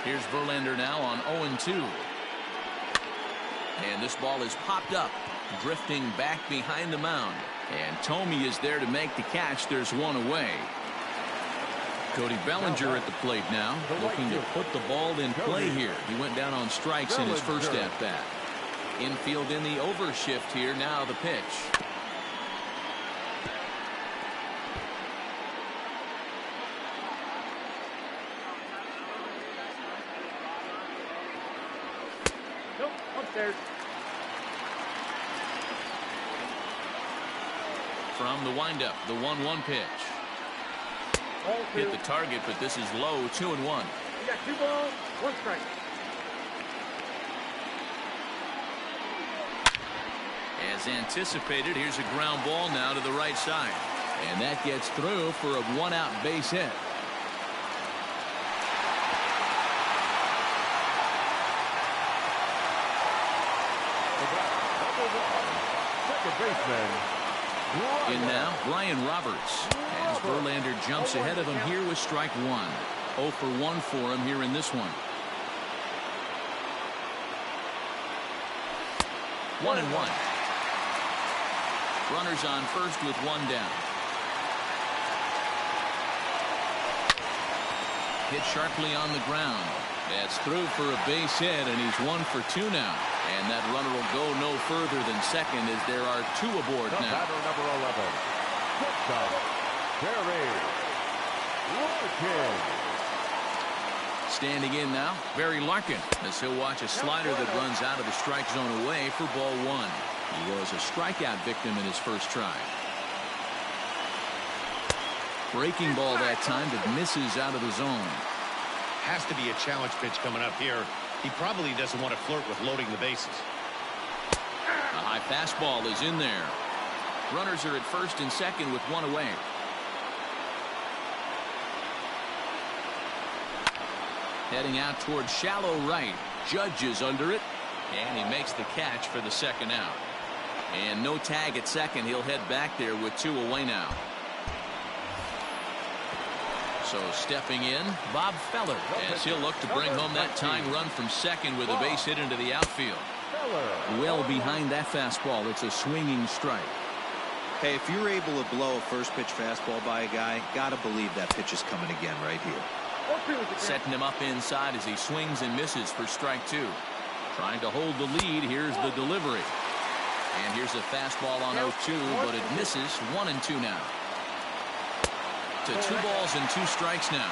Here's Verlander now on 0-2. And this ball is popped up, drifting back behind the mound. And Thome is there to make the catch. There's one away. Cody Bellinger at the plate now, looking to put the ball in play here. He went down on strikes in his first at-bat. Infield in the overshift here. Now the pitch. From the windup, the 1-1 pitch. Hit the target, but this is low. 2-1. You got 2 balls, 1 strike. As anticipated, here's a ground ball now to the right side. And that gets through for a 1-out base hit. Second baseman. In now, Brian Roberts. As Verlander jumps ahead of him here with strike 1. 0 for 1 for him here in this one. 1-1. Runners on first with 1 down. Hit sharply on the ground. That's through for a base hit, and he's 1 for 2 now. And that runner will go no further than second as there are 2 aboard now. Batter number 11. Barry Larkin. Standing in now, Barry Larkin, as he'll watch a slider that runs out of the strike zone away for ball 1. He was a strikeout victim in his first try. Breaking ball that time, but misses out of the zone. Has to be a challenge pitch coming up here. He probably doesn't want to flirt with loading the bases. A high fastball is in there. Runners are at first and second with 1 away. Heading out towards shallow right. Judge is under it, and he makes the catch for the second out. And no tag at second. He'll head back there with 2 away now. So stepping in, Bob Feller, as he'll look to bring home that tying run from second with a base hit into the outfield. Well behind that fastball. It's a swinging strike. Hey, if you're able to blow a first pitch fastball by a guy, gotta believe that pitch is coming again right here. Setting him up inside as he swings and misses for strike 2. Trying to hold the lead. Here's the delivery. And here's a fastball on 0-2, but it misses. 1-2 now. To 2 balls and 2 strikes now.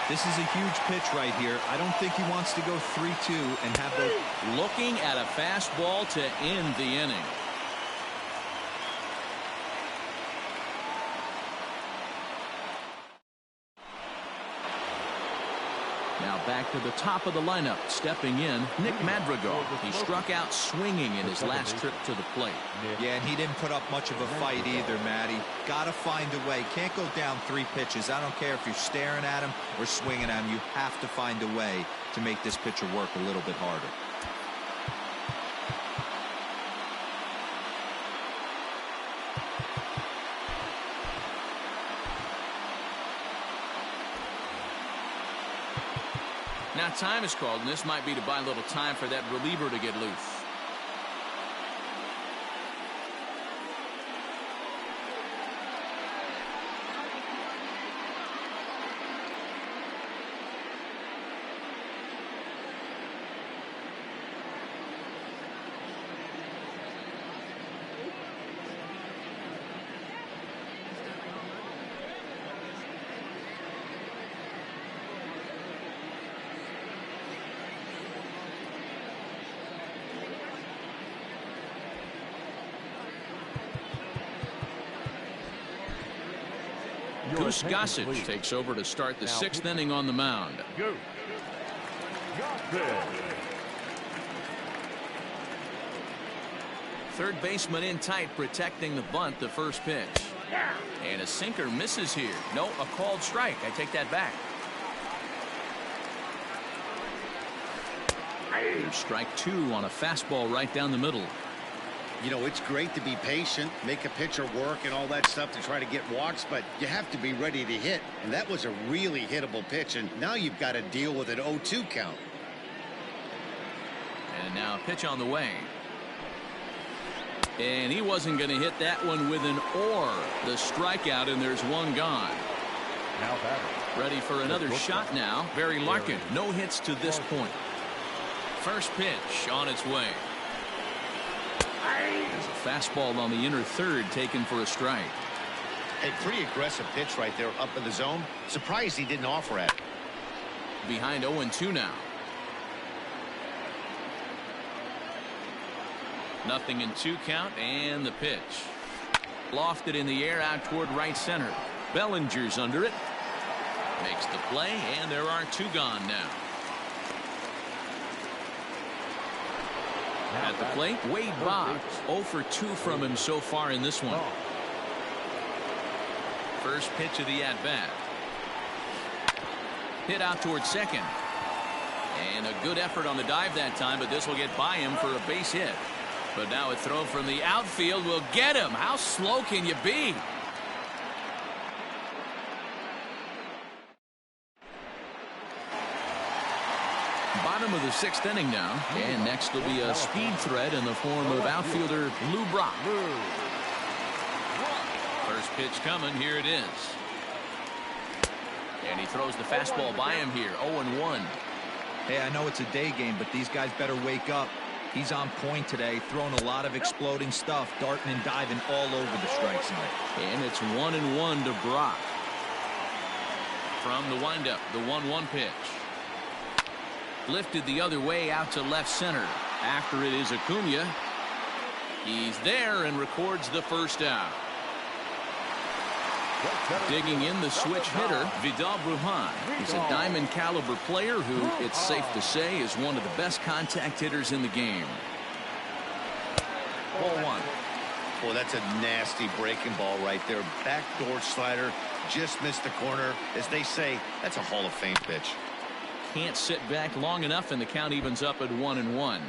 This is a huge pitch right here. I don't think he wants to go 3-2 and have those. Looking at a fastball to end the inning. Now back to the top of the lineup. Stepping in, Nick Madrigal. He struck out swinging in his last trip to the plate. Yeah, and he didn't put up much of a fight either, Matty. Gotta find a way. Can't go down 3 pitches. I don't care if you're staring at him or swinging at him. You have to find a way to make this pitcher work a little bit harder. Now time is called, and this might be to buy a little time for that reliever to get loose. Goose Gossage takes over to start the 6th inning on the mound. Third baseman in tight, protecting the bunt, the first pitch. And a sinker misses here. No, a called strike. I take that back. Here's strike 2 on a fastball right down the middle. You know, it's great to be patient, make a pitcher work and all that stuff to try to get walks, but you have to be ready to hit. And that was a really hittable pitch, and now you've got to deal with an 0-2 count. And now a pitch on the way. And he wasn't going to hit that one with an or. The strikeout, and there's one gone. Now batting. Ready for another shot now. Barry Larkin, no hits to this point. First pitch on its way. There's a fastball on the inner third taken for a strike. A pretty aggressive pitch right there up in the zone. Surprised he didn't offer at it. Behind 0-2 now. Nothing in 2 count, and the pitch. Lofted in the air out toward right center. Bellinger's under it. Makes the play, and there are 2 gone now. At the plate, Wade Boggs. 0 for 2 from him so far in this one. First pitch of the at-bat. Hit out towards second. And a good effort on the dive that time, but this will get by him for a base hit. But now a throw from the outfield will get him. How slow can you be? Bottom of the 6th inning now. And next will be a speed threat in the form of outfielder Lou Brock. First pitch coming. Here it is. And he throws the fastball by him here. 0-1. Hey, I know it's a day game, but these guys better wake up. He's on point today, throwing a lot of exploding stuff, darting and diving all over the strike zone. And it's 1-1 to Brock. From the windup, the 1-1 pitch. Lifted the other way out to left center. After it is Acuna. He's there and records the first out. Digging in the switch hitter, Vidal Brujan. He's a diamond caliber player who, it's safe to say, is one of the best contact hitters in the game. Ball 1. Boy, that's a nasty breaking ball right there. Backdoor slider, just missed the corner. As they say, that's a Hall of Fame pitch. Can't sit back long enough, and the count evens up at 1-1.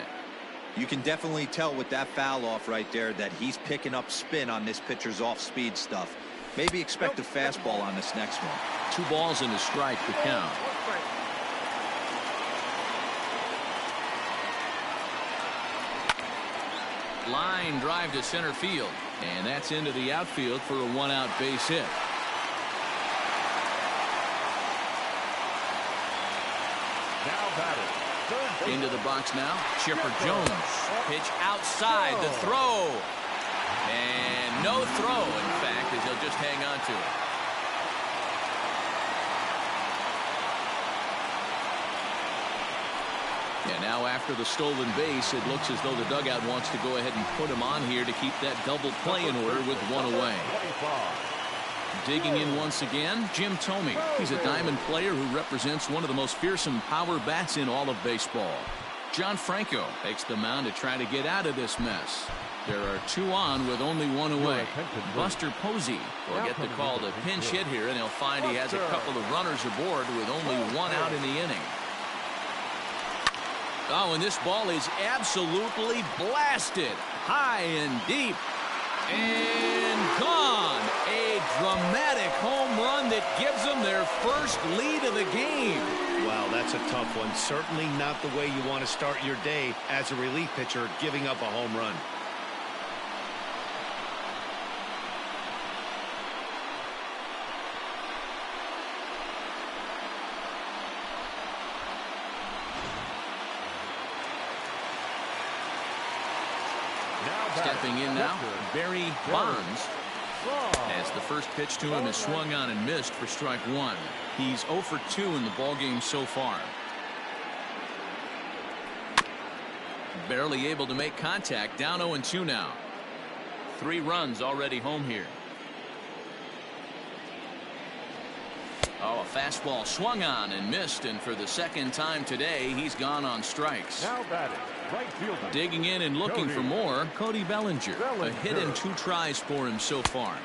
You can definitely tell with that foul off right there that he's picking up spin on this pitcher's off-speed stuff. Maybe expect a fastball on this next one. 2 balls and a strike to count. Line drive to center field. And that's into the outfield for a 1-out base hit. Now batting. Into the box now. Chipper Jones. Pitch outside. The throw. And no throw, in fact, as he'll just hang on to it. And now after the stolen base, it looks as though the dugout wants to go ahead and put him on here to keep that double play in order with 1 away. Digging in once again, Jim Thome. He's a diamond player who represents one of the most fearsome power bats in all of baseball. John Franco takes the mound to try to get out of this mess. There are 2 on with only 1 away. Buster Posey will get the call to pinch hit here, and he'll find he has a couple of runners aboard with only 1 out in the inning. Oh, and this ball is absolutely blasted. High and deep. And gone. A dramatic home run that gives them their first lead of the game. Wow, that's a tough one. Certainly not the way you want to start your day as a relief pitcher, giving up a home run. Stepping in now, Barry Bonds. As the first pitch to him is swung on and missed for strike 1. He's 0 for 2 in the ballgame so far. Barely able to make contact. Down 0-2 now. 3 runs already home here. Oh, a fastball swung on and missed, and for the second time today, he's gone on strikes. Now batting. Right fielder. Digging in and looking for more, Cody Bellinger. A hit and 2 tries for him so far.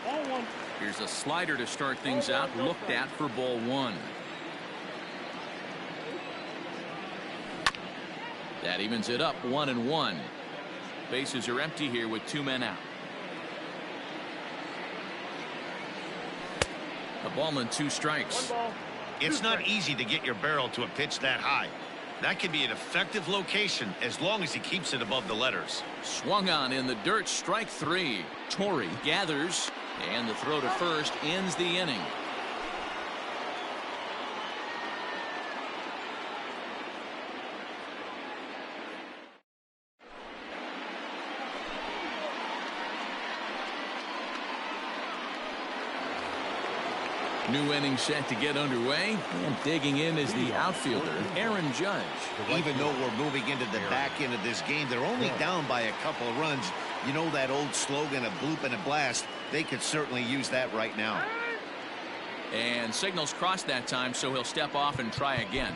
Here's a slider to start things out, looked at for ball 1. That evens it up 1-1. Bases are empty here with 2 men out. A ball and 2 strikes. It's not easy to get your barrel to a pitch that high. That can be an effective location as long as he keeps it above the letters. Swung on in the dirt, strike 3. Torrey gathers, and the throw to first ends the inning. New inning set to get underway, and digging in is the outfielder, Aaron Judge. Even though we're moving into the back end of this game, they're only down by a couple of runs. You know that old slogan, a bloop and a blast? They could certainly use that right now. And signals crossed that time, so he'll step off and try again.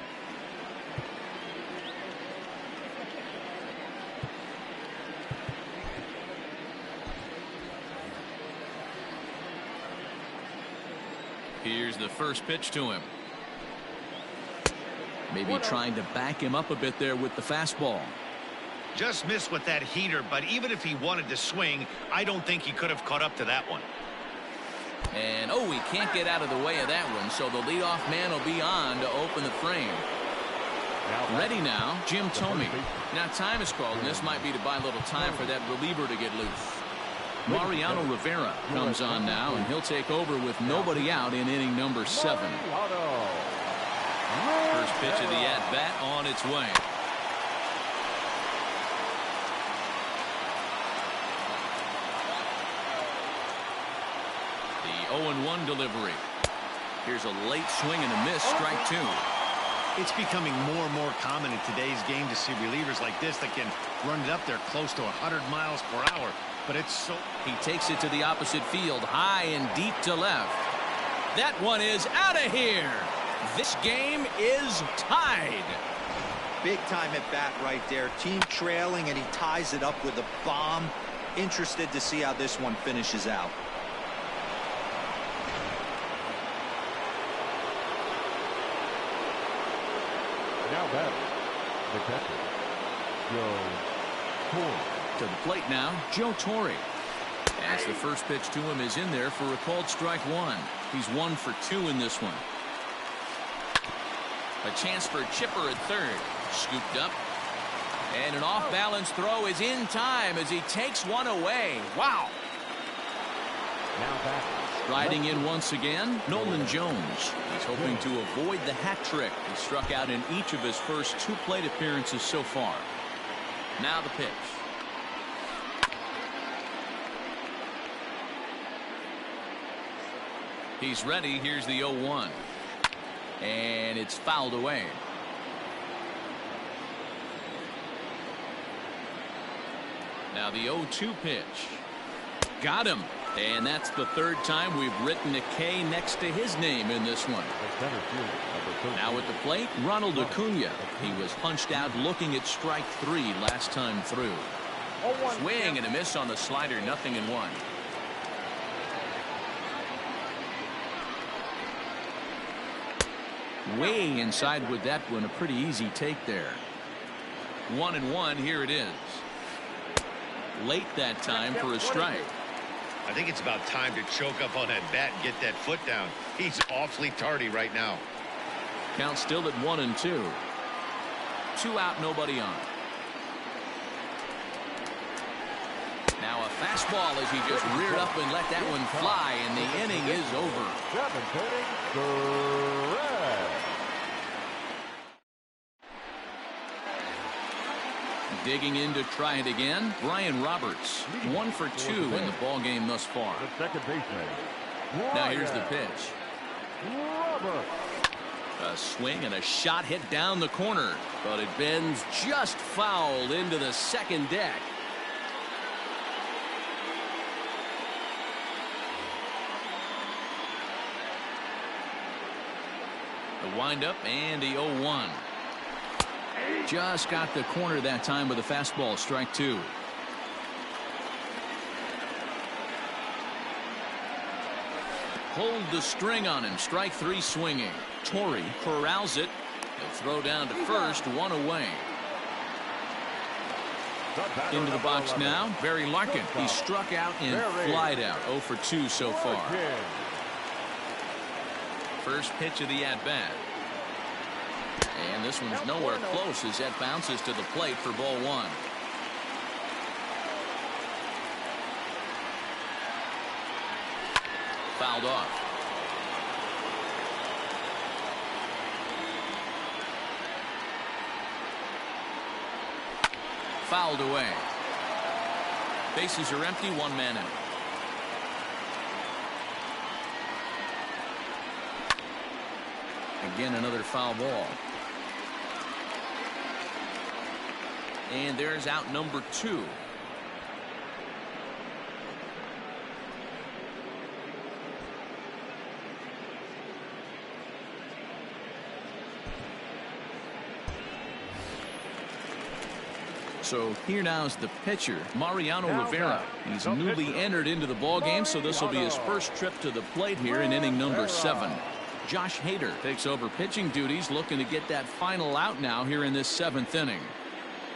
Here's the first pitch to him. Maybe trying to back him up a bit there with the fastball. Just missed with that heater, but even if he wanted to swing, I don't think he could have caught up to that one. And oh, he can't get out of the way of that one, so the leadoff man will be on to open the frame. Ready now, Jim Thome. Now time is called, and this might be to buy a little time for that reliever to get loose. Mariano Rivera comes on now, and he'll take over with nobody out in inning number 7. First pitch of the at-bat on its way. The 0-1 delivery. Here's a late swing and a miss, strike 2. It's becoming more and more common in today's game to see relievers like this that can run it up there close to 100 miles per hour. But it's so... He takes it to the opposite field, high and deep to left. That one is out of here. This game is tied. Big time at bat right there. Team trailing, and he ties it up with a bomb. Interested to see how this one finishes out. Now batting, the catcher, Joe Torre. To the plate now, Joe Torre. As the first pitch to him is in there for a called strike 1. He's 1 for 2 in this one. A chance for a chipper at third. Scooped up. And an off-balance throw is in time as he takes one away. Wow. Now batting. Riding in once again, Nolan Jones. He's hoping to avoid the hat trick. He struck out in each of his first 2 plate appearances so far. Now the pitch. He's ready. Here's the 0-1. And it's fouled away. Now the 0-2 pitch. Got him. And that's the 3rd time we've written a K next to his name in this one. Now at the plate, Ronald Acuna. He was punched out looking at strike 3 last time through. Swing and a miss on the slider, 0-1. Way inside with that one, a pretty easy take there. 1-1, here it is. Late that time for a strike. I think it's about time to choke up on that bat and get that foot down. He's awfully tardy right now. Count still at 1-2. 2 out, nobody on. Now a fastball as he just reared up and let that one fly, and the inning is over. 7th inning, correct. Digging in to try it again, Brian Roberts. 1 for 2 in the ball game thus far. The second baseman. Now here's the pitch. Roberts. A swing and a shot hit down the corner, but it bends just foul into the second deck. The windup and the 0-1. Just got the corner that time with a fastball, strike 2. Pulled the string on him, strike 3 swinging. Torrey corrals it. He'll throw down to first, 1 away. Into the box now, Barry Larkin. He struck out and flied out. 0 for 2 so far. First pitch of the at-bat. And this one's nowhere close as that bounces to the plate for ball 1. Fouled off. Fouled away. Bases are empty, 1 man out. Again, another foul ball. And there's out number 2. So here now is the pitcher, Mariano Rivera. He's newly entered into the ball game, so this will be his first trip to the plate here in inning number 7. Josh Hader takes over pitching duties, looking to get that final out now here in this 7th inning.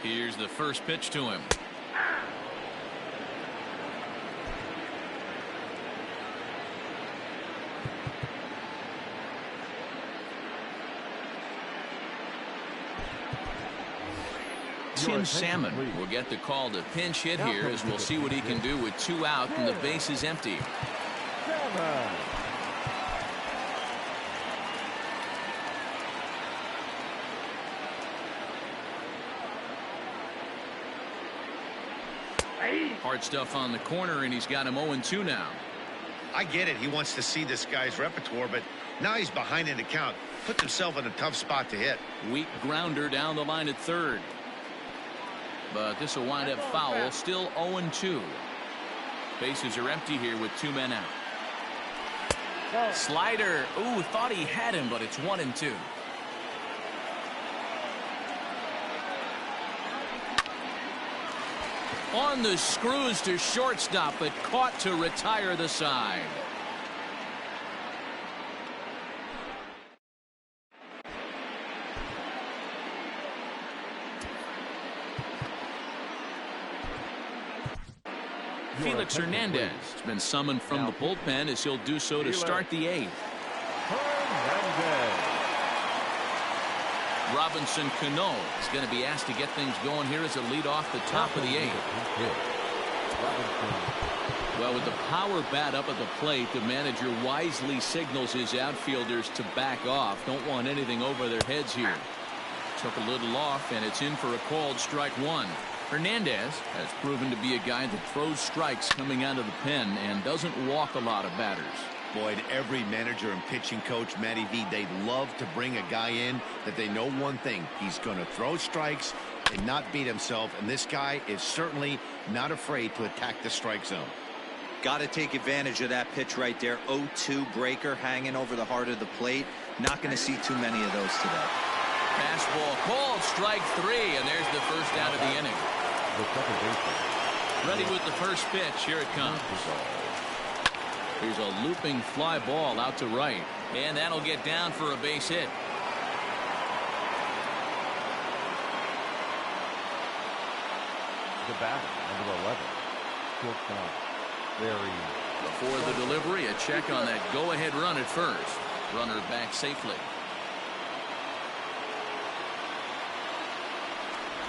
Here's the first pitch to him. Tim Salmon will get the call to pinch hit here, as we'll see what he can do with 2 out and the base is empty. Hard stuff on the corner, and he's got him 0-2 now. I get it. He wants to see this guy's repertoire, but now he's behind in the count. Put himself in a tough spot to hit. Weak grounder down the line at third. But this will wind up foul. Still 0-2. Bases are empty here with 2 men out. Slider. Ooh, thought he had him, but it's 1-2. On the screws to shortstop, but caught to retire the side. Felix Hernandez has been summoned from the bullpen, as he'll do so to start the 8th. Robinson Cano is going to be asked to get things going here as a lead off the top of the 8th. Well, with the power bat up at the plate, the manager wisely signals his outfielders to back off. Don't want anything over their heads here. Took a little off, and it's in for a called strike 1. Hernandez has proven to be a guy that throws strikes coming out of the pen and doesn't walk a lot of batters. Boyd, every manager and pitching coach, Matty V, they love to bring a guy in that they know one thing. He's going to throw strikes and not beat himself, and this guy is certainly not afraid to attack the strike zone. Got to take advantage of that pitch right there. 0-2 breaker hanging over the heart of the plate. Not going to see too many of those today. Fastball called, strike 3, and there's the first out of the inning. Ready with the first pitch. Here it comes. Here's a looping fly ball out to right, and that'll get down for a base hit. The batter, number 11. Shortstop, Barry. Before the delivery, a check on that go-ahead run at first. Runner back safely.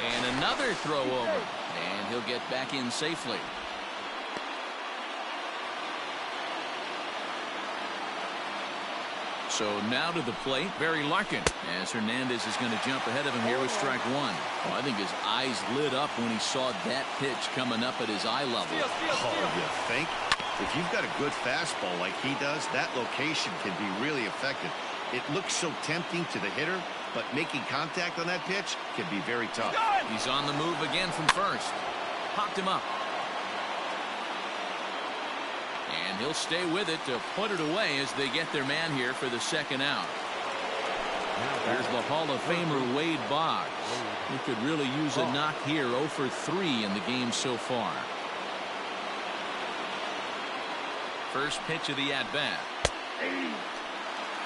And another throw over, and he'll get back in safely. So now to the plate, Barry Larkin, as Hernandez is going to jump ahead of him here with strike 1. Oh, I think his eyes lit up when he saw that pitch coming up at his eye level. Oh, you think? If you've got a good fastball like he does, that location can be really effective. It looks so tempting to the hitter, but making contact on that pitch can be very tough. He's on the move again from first. Popped him up. And he'll stay with it to put it away as they get their man here for the second out. There's the Hall of Famer Wade Boggs. He could really use a knock here. 0 for 3 in the game so far. First pitch of the at-bat.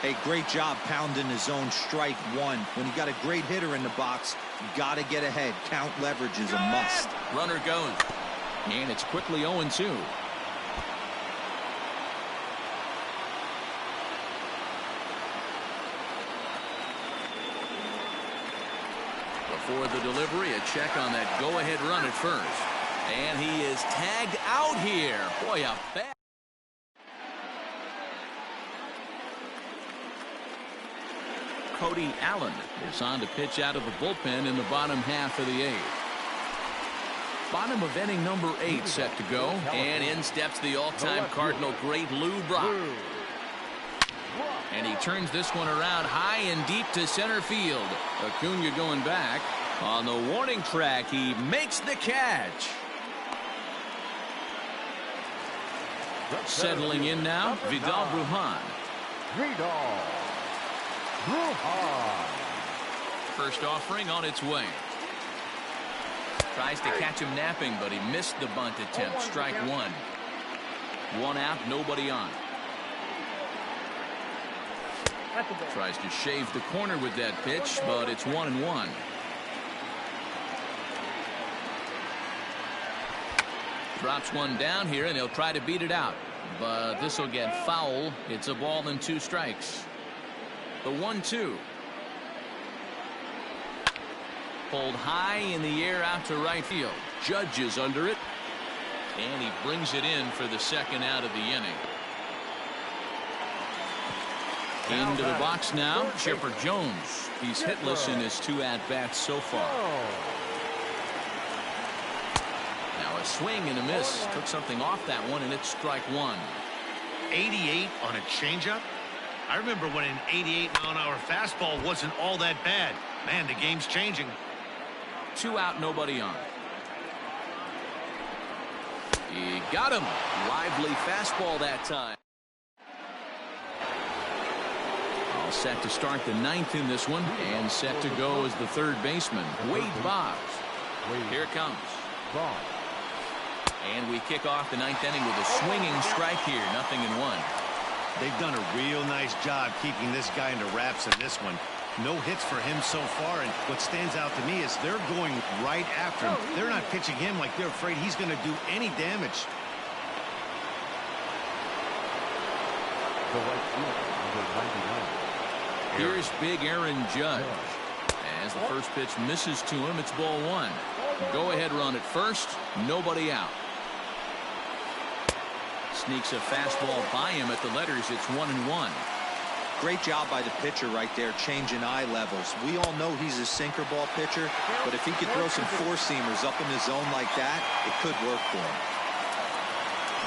Hey, great job pounding the zone strike one. When you got a great hitter in the box, you got to get ahead. Count leverage is a must. Runner goes. And it's quickly 0-2. Before the delivery, a check on that go-ahead run at first. And he is tagged out here. Boy, a bad. Cody Allen is on to pitch out of the bullpen in the bottom half of the eighth. Bottom of inning number 8 set to go. And in steps the all-time Cardinal great Lou Brock. And he turns this one around high and deep to center field. Acuna going back. On the warning track, he makes the catch. Settling in now, Vidal Brujan. First offering on its way. Tries to catch him napping, but he missed the bunt attempt. Strike one. One out, nobody on. Tries to shave the corner with that pitch, but it's 1-1. Drops one down here, and he'll try to beat it out. But this will get foul. It's a ball and 2 strikes. The 1-2. Pulled high in the air out to right field. Judge is under it. And he brings it in for the second out of the inning. Into the box now, Chipper Jones. He's hitless in his 2 at-bats so far. Now a swing and a miss. Took something off that one, and it's strike one. 88 on a changeup? I remember when an 88-mile-an-hour fastball wasn't all that bad. Man, the game's changing. 2 out, nobody on. He got him. Lively fastball that time. All set to start the 9th in this one, and set to go as the third baseman, Wade Boggs. Here it comes. And we kick off the 9th inning with a swinging strike here. 0-1. They've done a real nice job keeping this guy into wraps in this one. No hits for him so far, and what stands out to me is they're going right after him. They're not pitching him like they're afraid he's going to do any damage. Here's big Aaron Judge. As the first pitch misses to him, it's ball 1. Go-ahead run at first, nobody out. Sneaks a fastball by him at the letters. It's 1-1. Great job by the pitcher right there, changing eye levels. We all know he's a sinker ball pitcher, but if he could throw some four-seamers up in the zone like that, it could work for him.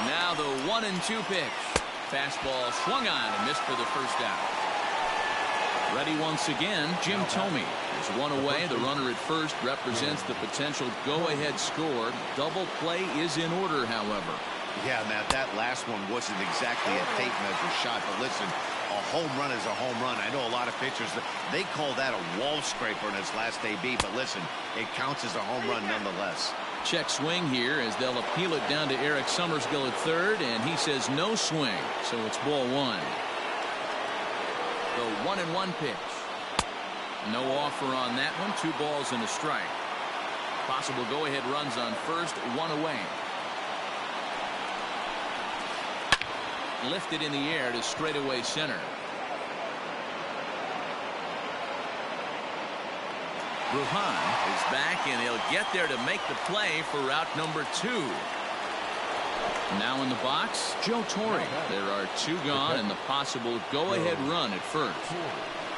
Now the 1-2 pitch. Fastball swung on and missed for the first out. Ready once again, Jim Thome. There's one away. The runner at first represents the potential go-ahead score. Double play is in order, however. Yeah, Matt, that last one wasn't exactly a tape measure shot, but listen, a home run is a home run. I know a lot of pitchers, they call that a wall scraper in his last AB, but listen, it counts as a home run nonetheless. Check swing here as they'll appeal it down to Eric Summersgill at third, and he says no swing, so it's ball 1. The 1-1 pitch. No offer on that one. 2 balls and a strike. Possible go-ahead runs on first, 1 away. Lifted in the air to straightaway center. Brujan is back, and he'll get there to make the play for route number 2. Now in the box, Joe Torre. There are 2 gone and the possible go-ahead run at first.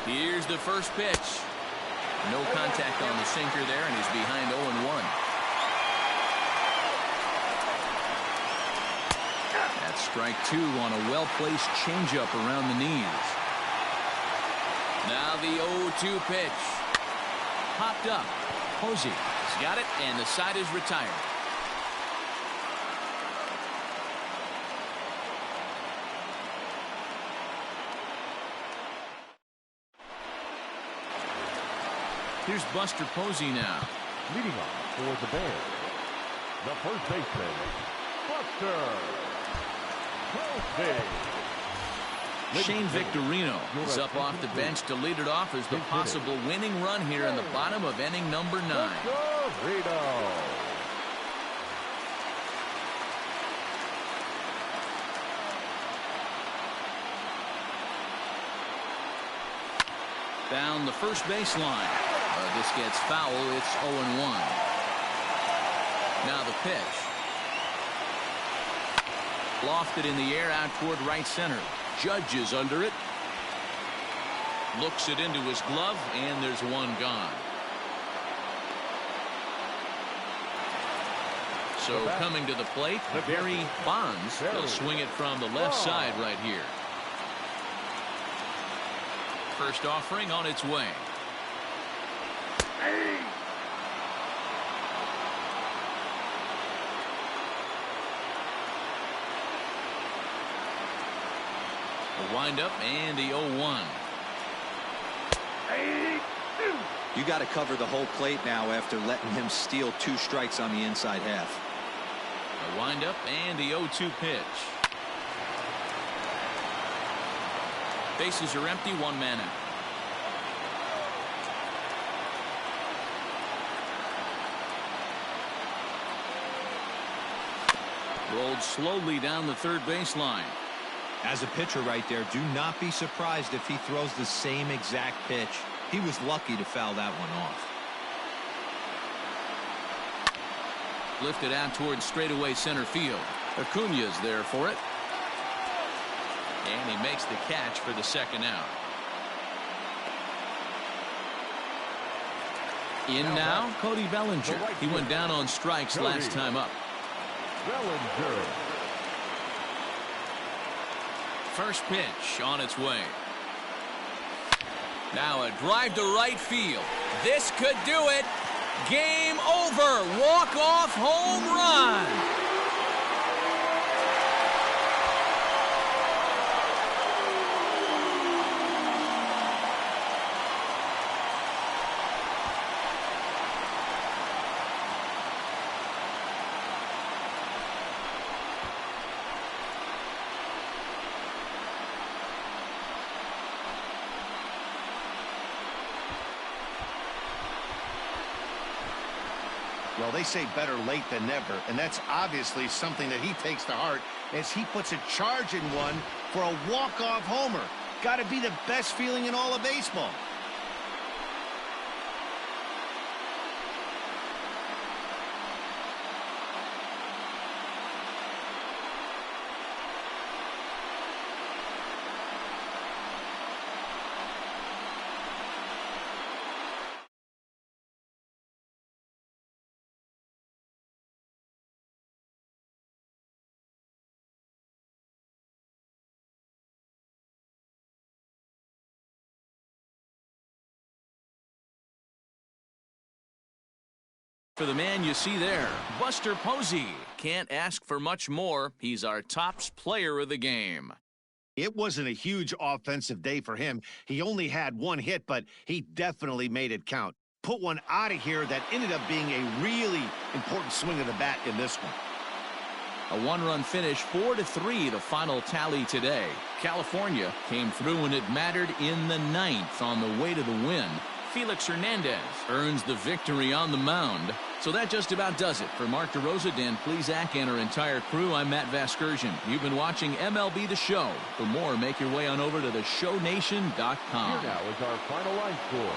Here's the first pitch. No contact on the sinker there, and he's behind 0-1. That's strike 2 on a well-placed changeup around the knees. Now the 0-2 pitch. Popped up. Posey has got it, and the side is retired. Here's Buster Posey now. Leading off for the Bears, the first baseman, Buster Posey. Shane Victorino is up off the bench to lead it off as the possible winning run here in the bottom of inning number 9. Victorino. Down the first baseline. This gets foul. It's 0-1. Now the pitch. Lofted in the air out toward right center. Judge is under it. Looks it into his glove, and there's one gone. So coming to the plate, Barry Bonds. He'll swing it from the left side right here. First offering on its way. The windup and the 0-1. You got to cover the whole plate now after letting him steal 2 strikes on the inside half. The windup and the 0-2 pitch. Bases are empty, 1 man out. Rolled slowly down the third baseline. As a pitcher right there, do not be surprised if he throws the same exact pitch. He was lucky to foul that one off. Lifted out towards straightaway center field. Acuna's there for it. And he makes the catch for the second out. In now, Cody Bellinger. He went down on strikes last time up. Bellinger. First pitch on its way. Now a drive to right field. This could do it. Game over. Walk-off home run. Well, they say better late than never, and that's obviously something that he takes to heart as he puts a charge in one for a walk-off homer. Got to be the best feeling in all of baseball. For the man you see there, Buster Posey. Can't ask for much more. He's our tops player of the game. It wasn't a huge offensive day for him. He only had 1 hit, but he definitely made it count. Put one out of here that ended up being a really important swing of the bat in this one. A 1-run finish, 4-3, the final tally today. California came through when it mattered in the 9th on the way to the win. Felix Hernandez earns the victory on the mound. So that just about does it. For Mark DeRosa, Dan Plesac, and our entire crew, I'm Matt Vasgersian. You've been watching MLB The Show. For more, make your way on over to theshownation.com. Here now is our final line score.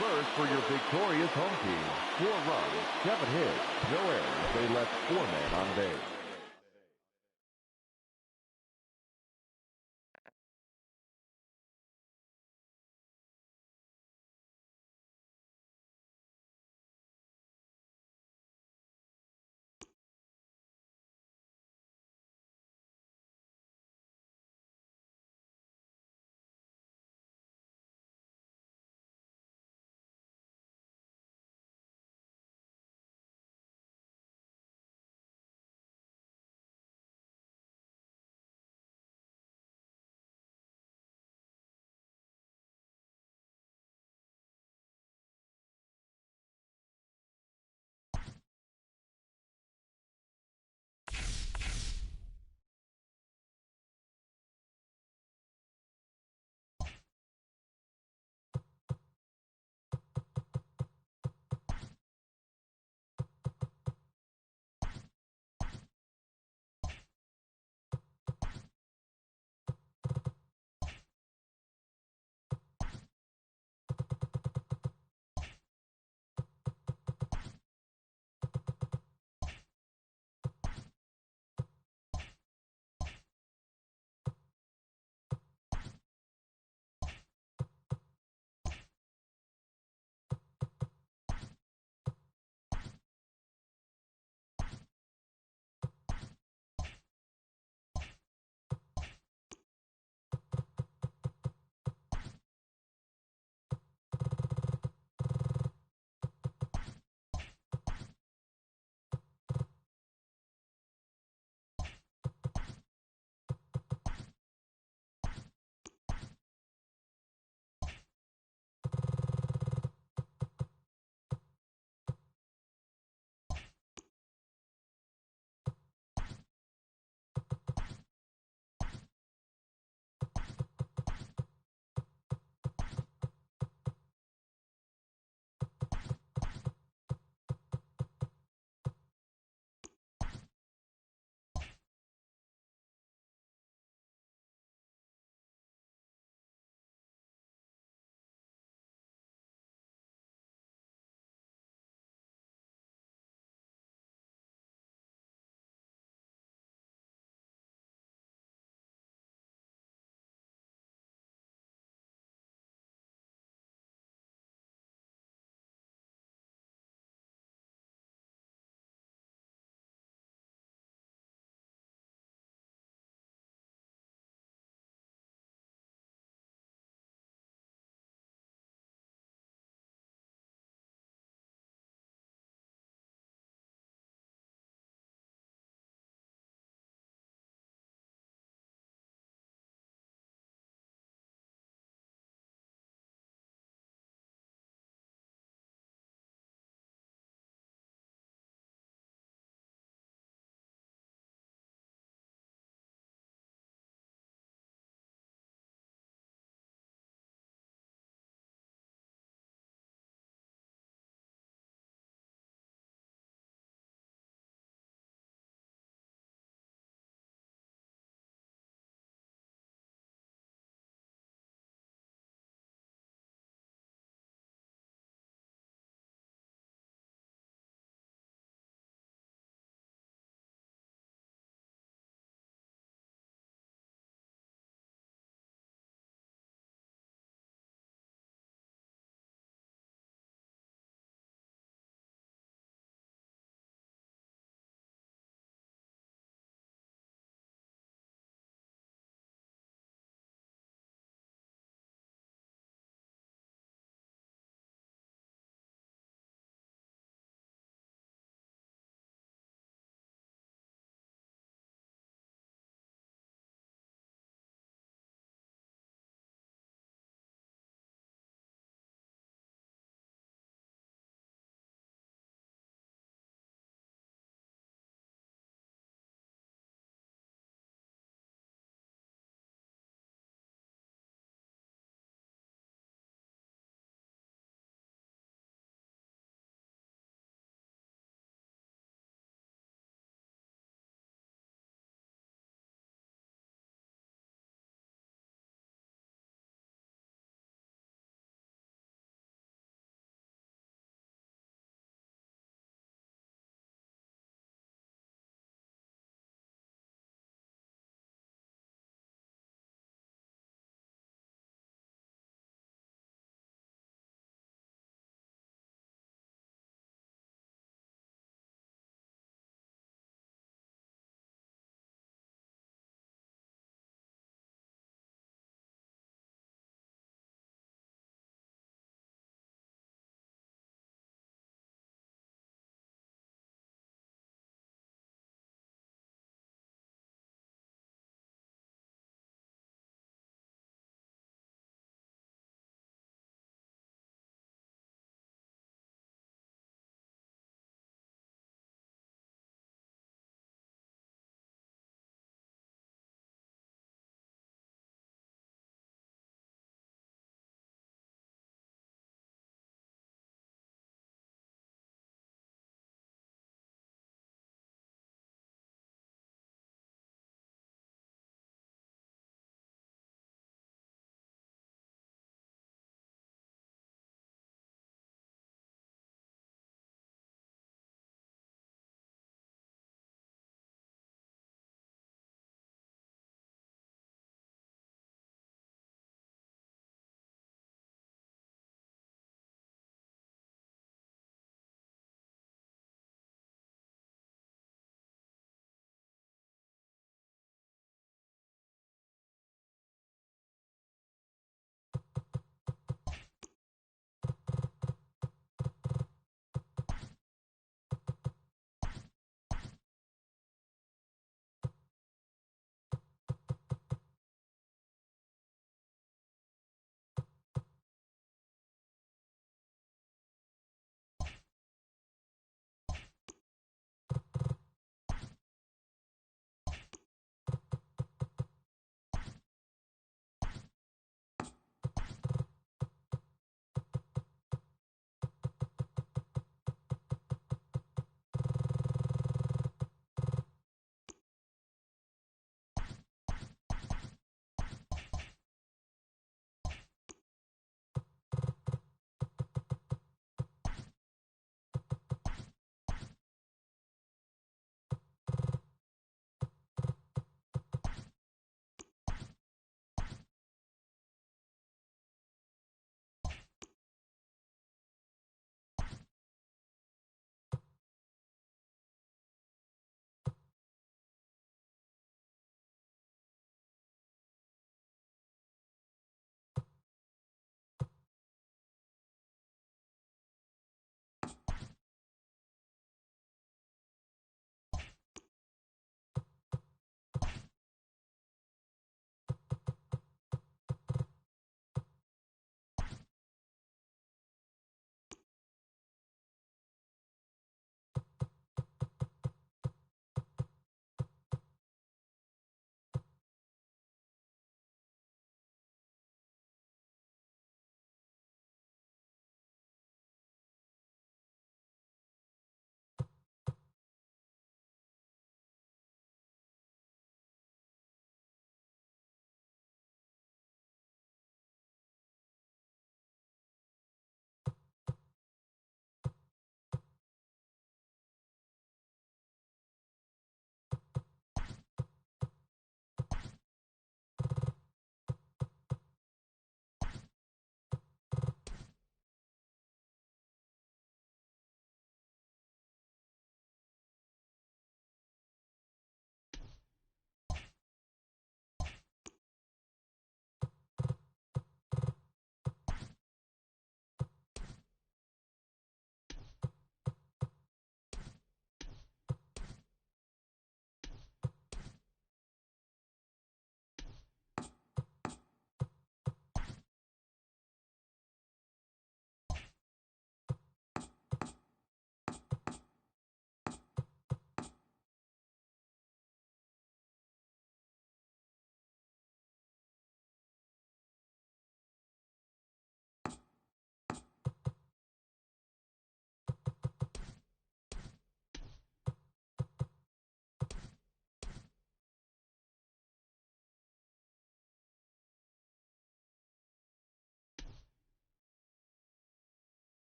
First, for your victorious home team, 4 runs, 7 hits, no errors. They left 4 men on base.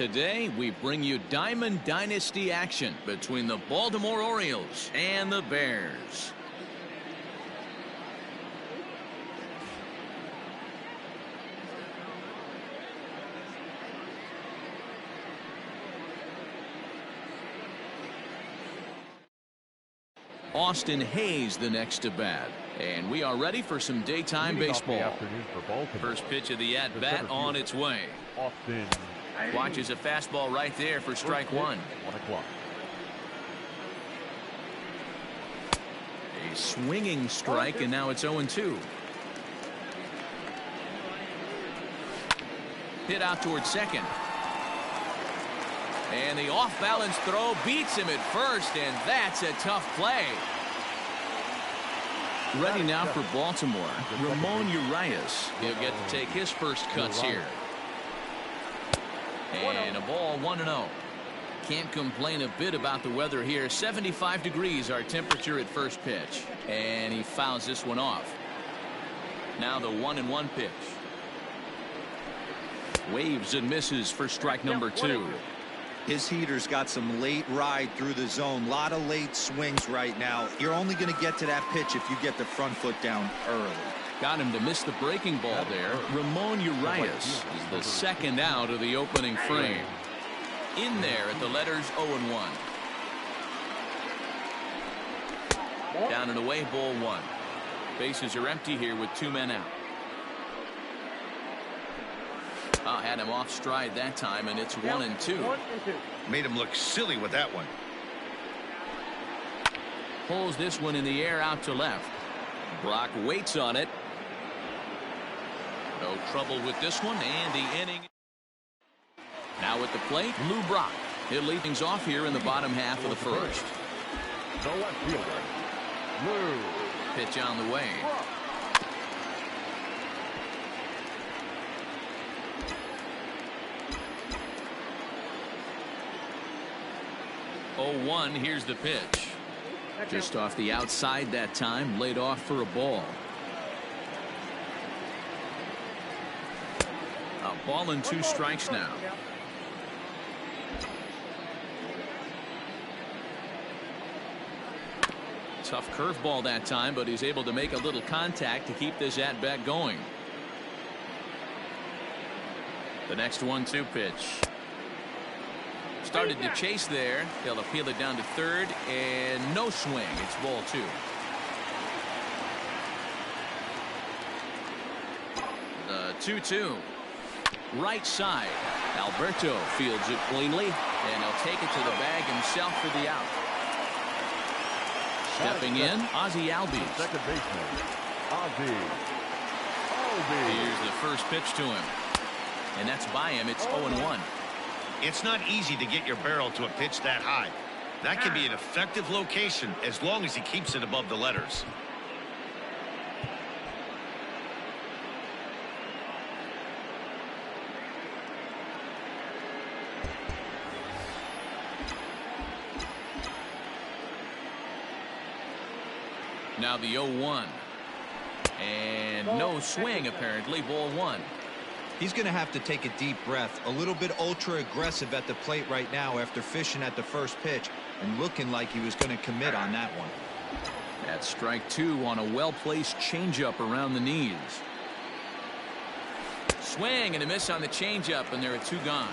Today, we bring you Diamond Dynasty action between the Baltimore Orioles and the Bears. Austin Hayes the next to bat. And we are ready for some daytime baseball. First pitch of the at-bat on its way. Austin Watches a fastball right there for strike one. 1 o'clock. A swinging strike, and now it's 0-2. Hit out towards second. And the off-balance throw beats him at first, and that's a tough play. Ready now for Baltimore, Ramon Urias. He'll get to take his first cuts here. And a ball 1-0. Can't complain a bit about the weather here. 75 degrees our temperature at first pitch. And he fouls this one off. Now the 1-1 pitch. Waves and misses for strike number 2. His heater's got some late ride through the zone. A lot of late swings right now. You're only going to get to that pitch if you get the front foot down early. Got him to miss the breaking ball there. Ramon Urias is the second out of the opening frame. In there at the letters 0-1. Down and away, ball 1. Bases are empty here with 2 men out. Had him off stride that time, and it's 1-2. Made him look silly with that one. Pulls this one in the air out to left. Brock waits on it. No trouble with this one, and the inning. Now at the plate, Lou Brock. He'll lead things off here in the bottom half of the first. The left fielder, Lou. Pitch on the way. 0-1, here's the pitch. Just off the outside that time, laid off for a ball. A ball and 2 strikes now. Tough curveball that time, but he's able to make a little contact to keep this at-bat going. The next 1-2 pitch. Started to chase there. He'll appeal it down to third, and no swing. It's ball 2. The 2-2. Right side. Alberto fields it cleanly, and he'll take it to the bag himself for the out. Stepping in, Ozzie Albies. Second baseman, Ozzie Albies. Here's the first pitch to him, and that's by him. It's 0-1. It's not easy to get your barrel to a pitch that high. That can be an effective location as long as he keeps it above the letters. Now the 0-1. And no swing, apparently. Ball 1. He's going to have to take a deep breath. A little bit ultra aggressive at the plate right now after fishing at the first pitch and looking like he was going to commit on that one. That's strike 2 on a well-placed changeup around the knees. Swing and a miss on the changeup, and there are 2 gone.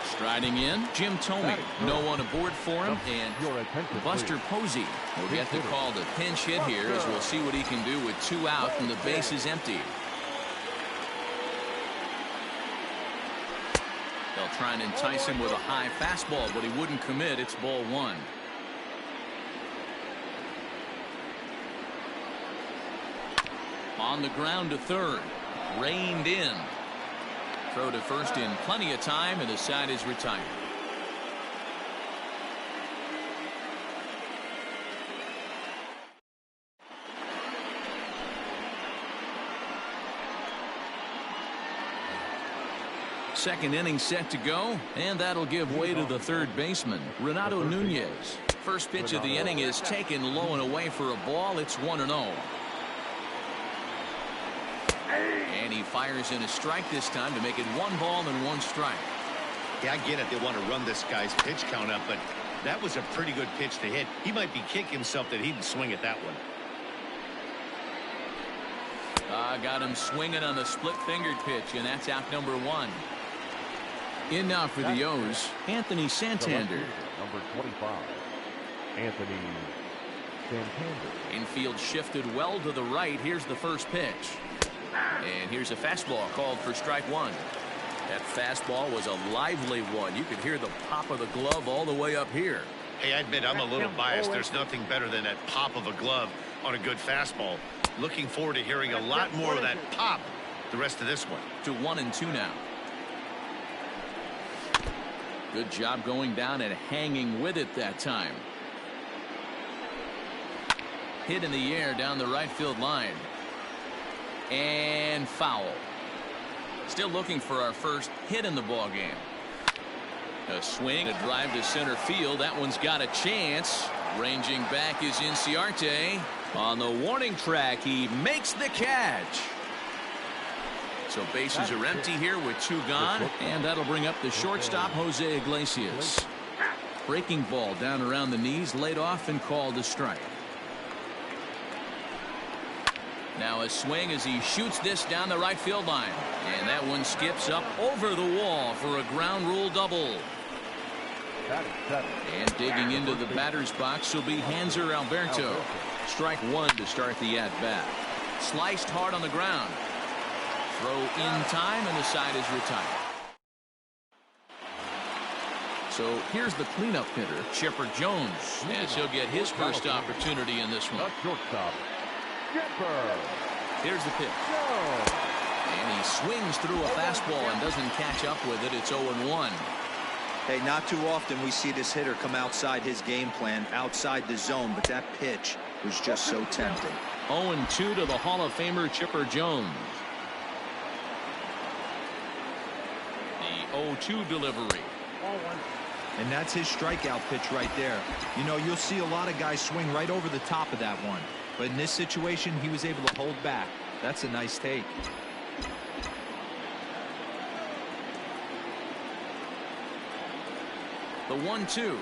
Striding in, Jim Thome. No one aboard for him, and Buster Posey will get the call to pinch hit here, as we'll see what he can do with 2 out and the base is empty. They'll try and entice him with a high fastball, but he wouldn't commit. It's ball 1. On the ground to third. Reined in. Throw to first in plenty of time, and the side is retired. Second inning set to go, and that'll give way to the third baseman, Renato Nunez. First pitch of the inning is taken low and away for a ball. It's 1-0. And he fires in a strike this time to make it 1 ball and 1 strike. Yeah, I get it. They want to run this guy's pitch count up, but that was a pretty good pitch to hit. He might be kicking himself that he didn't swing at that one. Got him swinging on the split-fingered pitch, and that's out number 1. In now for the O's, Anthony Santander. Number 25, Anthony Santander. Infield shifted well to the right. Here's the first pitch. And here's a fastball called for strike 1. That fastball was a lively one. You could hear the pop of the glove all the way up here. Hey, I admit I'm a little biased. There's nothing better than that pop of a glove on a good fastball. Looking forward to hearing a lot more of that pop the rest of this one. To 1-2 now. Good job going down and hanging with it that time. Hit in the air down the right field line. And foul. Still looking for our first hit in the ball game. A swing, a drive to center field. That one's got a chance. Ranging back is Inciarte. On the warning track, he makes the catch. So bases are empty here with 2 gone, and that'll bring up the shortstop, Jose Iglesias. Breaking ball down around the knees, laid off and called a strike. Now a swing as he shoots this down the right field line, and that one skips up over the wall for a ground rule double. And digging into the batter's box will be Hanser Alberto. Strike 1 to start the at-bat. Sliced hard on the ground. Throw in time, and the side is retired. So here's the cleanup hitter, Chipper Jones, as he'll get his first opportunity in this one. Shortstop, Chipper. Here's the pitch. And he swings through a fastball and doesn't catch up with it. It's 0-1. Hey, not too often we see this hitter come outside his game plan, outside the zone, but that pitch was just so tempting. 0-2 to the Hall of Famer Chipper Jones. The 0-2 delivery. And that's his strikeout pitch right there. You know, you'll see a lot of guys swing right over the top of that one. But in this situation, he was able to hold back. That's a nice take. The 1-2.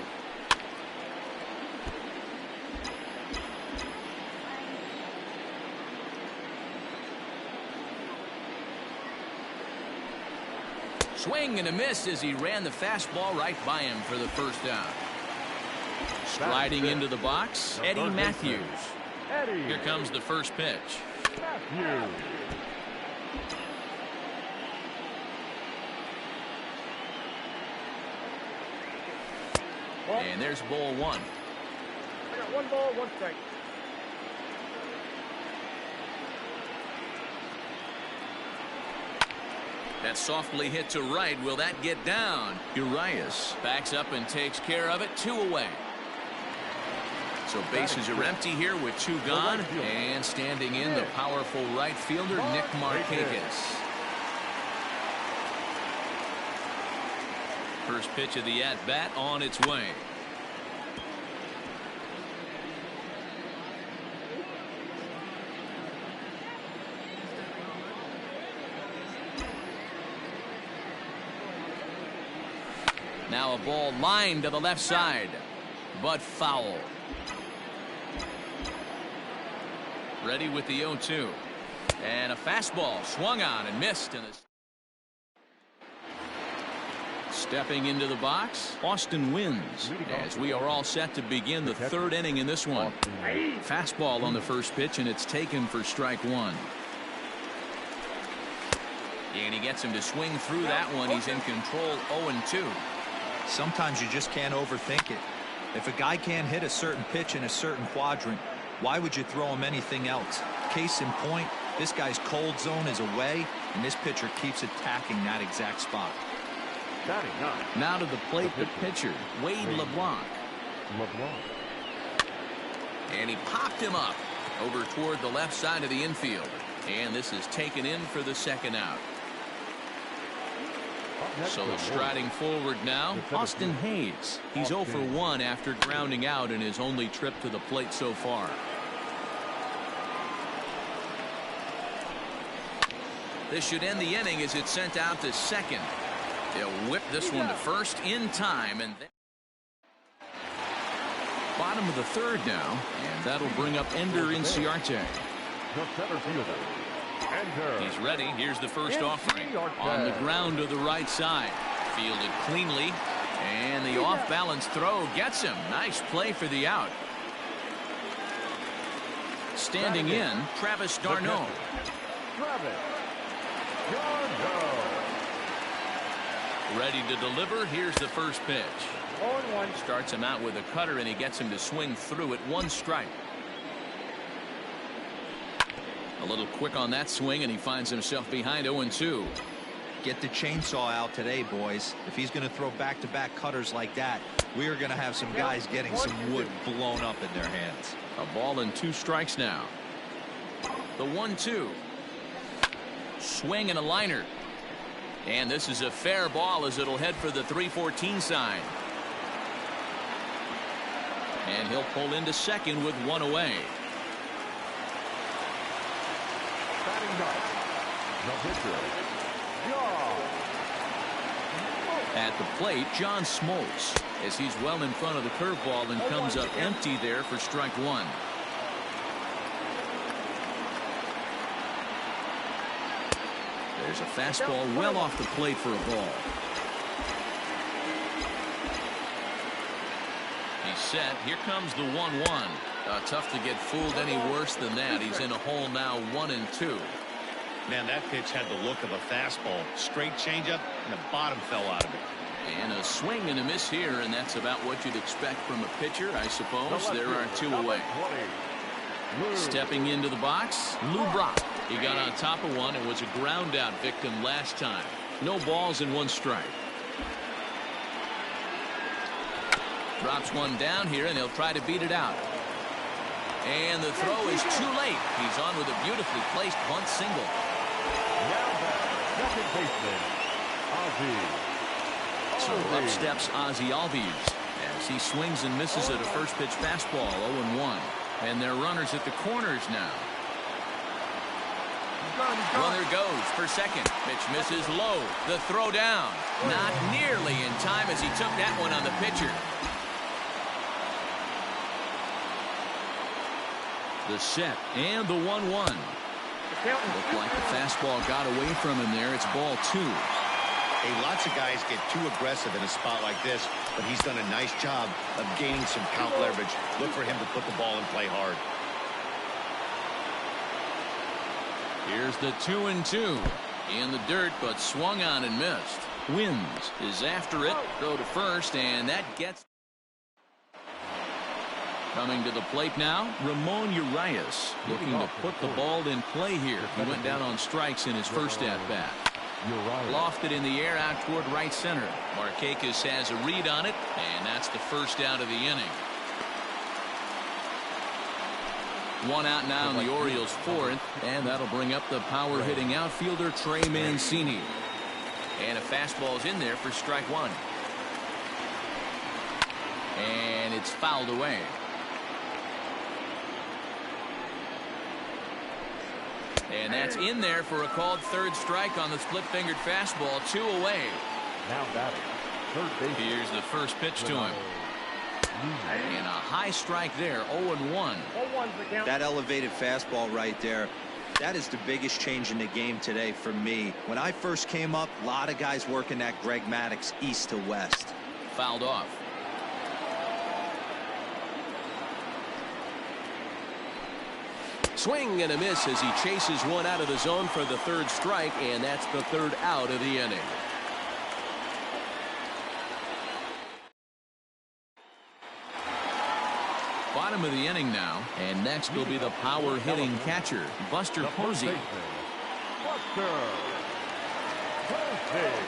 Swing and a miss as he ran the fastball right by him for the first down. Striding into the box, Eddie Matthews. Here comes the first pitch. Matthews. And there's ball 1. I got 1 ball, 1 strike. That softly hit to right. Will that get down? Urias backs up and takes care of it. 2 away. So bases are empty here with 2 gone. And standing in, the powerful right fielder, Nick Markakis. First pitch of the at-bat on its way. Now a ball lined to the left side, but foul. Ready with the 0-2. And a fastball swung on and missed. Stepping into the box, Austin Wynns, as we are all set to begin the 3rd inning in this one. Fastball on the first pitch, and it's taken for strike 1. And he gets him to swing through that one. He's in control. 0-2. Sometimes you just can't overthink it. If a guy can't hit a certain pitch in a certain quadrant, why would you throw him anything else? Case in point, this guy's cold zone is away, and this pitcher keeps attacking that exact spot. Now to the plate, the pitcher, Wade LeBlanc. And he popped him up over toward the left side of the infield. And this is taken in for the 2nd out. So striding forward now, Austin Hayes. He's 0 for 1 after grounding out in his only trip to the plate so far. This should end the inning as it's sent out to second. They'll whip this one to first in time, and then bottom of the third now, and that'll bring up Ender Inciarte. The center fielder, Ender. He's ready. Here's the first offering. On the ground to the right side. Fielded cleanly. And the off-balance throw gets him. Nice play for the out. Standing in, Travis d'Arnaud. Travis d'Arnaud. Ready to deliver. Here's the first pitch. 0-1. Starts him out with a cutter, and he gets him to swing through it. One strike. A little quick on that swing, and he finds himself behind 0-2. Get the chainsaw out today, boys. If he's going to throw back-to-back cutters like that, we are going to have some guys getting some wood blown up in their hands. A ball and 2 strikes now. The 1-2. Swing and a liner. And this is a fair ball as it'll head for the 3-14 sign. And he'll pull into second with 1 away. Batting ninth, the pitcher, John. At the plate, John Smoltz, as he's well in front of the curveball and comes up empty there for strike 1. There's a fastball well off the plate for a ball. He's set. Here comes the 1-1. Tough to get fooled any worse than that. He's in a hole now, 1-2. Man, that pitch had the look of a fastball. Straight changeup, and the bottom fell out of it. And a swing and a miss here, and that's about what you'd expect from a pitcher, I suppose. There are 2 away. Stepping into the box, Lou Brock. He got on top of one and was a ground out victim last time. No balls and 1 strike. Drops one down here, and he'll try to beat it out. And the throw is too late. He's on with a beautifully placed bunt single. Now back, second baseman, Ozzie. So up steps Ozzie Albies as he swings and misses at a first pitch fastball, 0-1. And they're runners at the corners now. Runner goes for second. Pitch misses low. The throw down. Not nearly in time as he took that one on the pitcher. The set and the 1-1. Looked like the fastball got away from him there. It's ball 2. Hey, lots of guys get too aggressive in a spot like this, but he's done a nice job of gaining some count leverage. Look for him to put the ball in play hard. Here's the 2-2. In the dirt, but swung on and missed. Wins is after it. Throw to first, and that gets. Coming to the plate now, Ramon Urias looking to put the ball in play here. He went down on strikes in his first at-bat. Lofted in the air out toward right center. Markakis has a read on it, and that's the first out of the inning. 1 out now in the Orioles' 4th, and that'll bring up the power-hitting outfielder Trey Mancini. And a fastball's in there for strike 1. And it's fouled away. And that's in there for a called third strike on the split-fingered fastball. 2 away. Now batting, third base. Here's the first pitch to him. And a high strike there, 0-1. That elevated fastball right there, that is the biggest change in the game today for me. When I first came up, a lot of guys working that Greg Maddux east to west. Fouled off. Swing and a miss as he chases one out of the zone for the third strike, and that's the third out of the inning. Bottom of the inning now, and next will be the power-hitting catcher, Buster Posey. Buster Posey.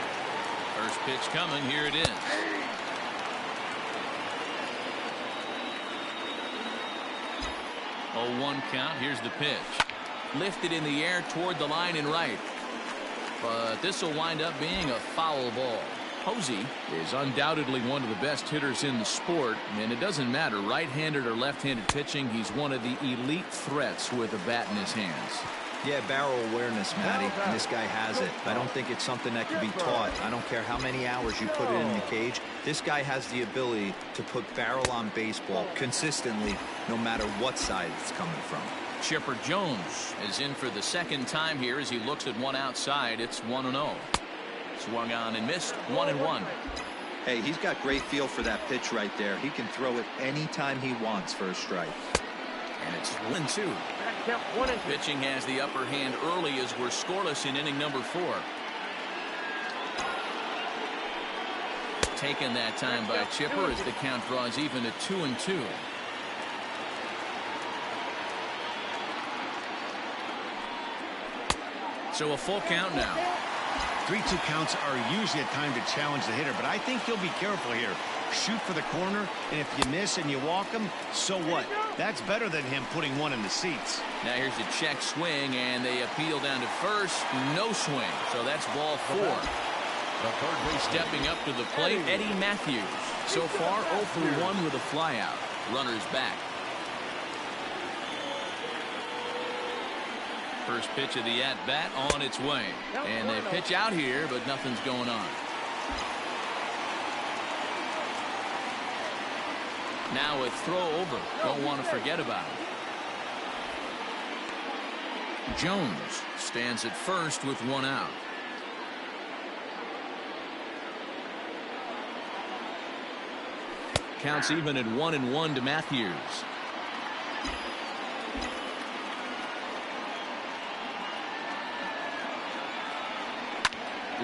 First pitch coming, here it is. 0-1 count. Here's the pitch. Lifted in the air toward the line and right. But this will wind up being a foul ball. Posey is undoubtedly one of the best hitters in the sport, and it doesn't matter right-handed or left-handed pitching. He's one of the elite threats with a bat in his hands. Yeah, barrel awareness, Matty, and this guy has it. I don't think it's something that can be taught. I don't care how many hours you put it in the cage. This guy has the ability to put barrel on baseball consistently, no matter what side it's coming from. Chipper Jones is in for the second time here as he looks at one outside. It's 1-0. Swung on and missed. 1-1. Hey, he's got great feel for that pitch right there. He can throw it anytime he wants for a strike. And it's 1-2. Count 1-2. Pitching has the upper hand early as we're scoreless in inning number 4. Taken that time by Chipper as the count draws even at 2-2. So a full count now. 3-2 counts are usually a time to challenge the hitter, but I think he'll be careful here. Shoot for the corner, and if you miss and you walk him, so what? That's better than him putting one in the seats. Now here's a check swing, and they appeal down to first. No swing, so that's ball 4. Stepping up to the plate, Eddie Matthews. So far 0 for 1 with a flyout. Runners back. First pitch of the at-bat on its way. And they pitch out here, but nothing's going on. Now a throw over. Don't want to forget about it. Jones stands at first with 1 out. Counts even at 1-1 to Matthews.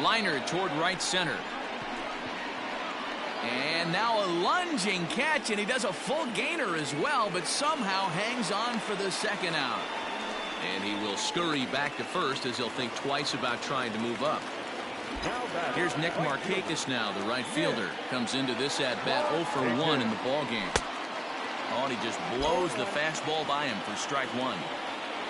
Liner toward right center. And now a lunging catch, and he does a full gainer as well, but somehow hangs on for the second out. And he will scurry back to first as he'll think twice about trying to move up. Here's Nick Markakis now, the right fielder. Comes into this at-bat 0 for 1 in the ballgame. Oh, and he just blows the fastball by him for strike 1.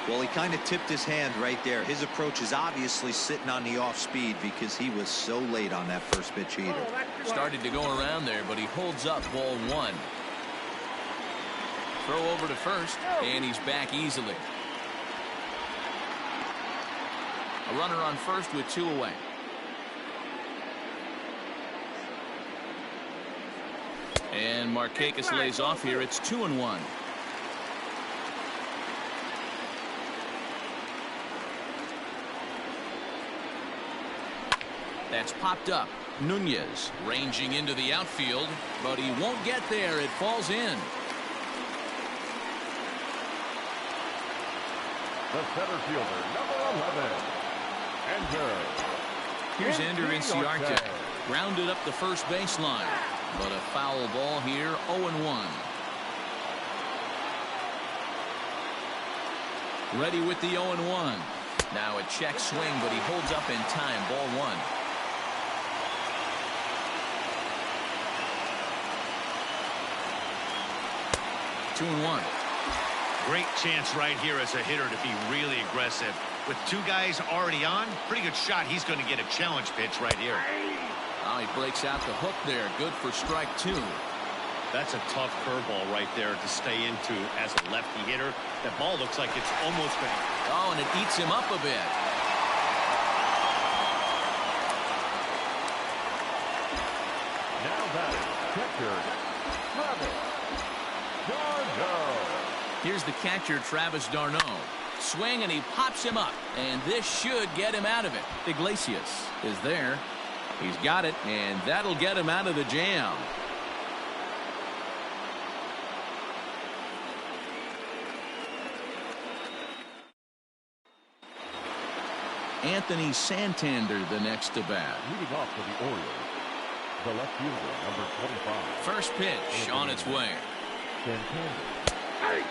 Well, he kind of tipped his hand right there. His approach is obviously sitting on the off speed because he was so late on that first pitch heater. Started to go around there, but he holds up ball 1. Throw over to first, and he's back easily. A runner on first with 2 away. And Markakis lays off here. It's 2-1. That's popped up. Nunez ranging into the outfield, but he won't get there. It falls in. The center fielder, number 11, Ender. Here's Ender Inciarte. Grounded up the first baseline, but a foul ball here. 0-1. Ready with the 0-1. Now a check swing, but he holds up in time. Ball 1. Two and 1. Great chance right here as a hitter to be really aggressive. With 2 guys already on, pretty good shot. He's going to get a challenge pitch right here. Oh, he breaks out the hook there. Good for strike 2. That's a tough curveball right there to stay into as a lefty hitter. That ball looks like it's almost going to... Oh, and it eats him up a bit. Now batting, catcher, Travis d'Arnaud. Here's the catcher, Travis d'Arnaud. Swing, and he pops him up. And this should get him out of it. Iglesias is there. He's got it, and that'll get him out of the jam. Anthony Santander the next to bat. Leading off for the Orioles, the left fielder, number 25. First pitch on its way. Santander.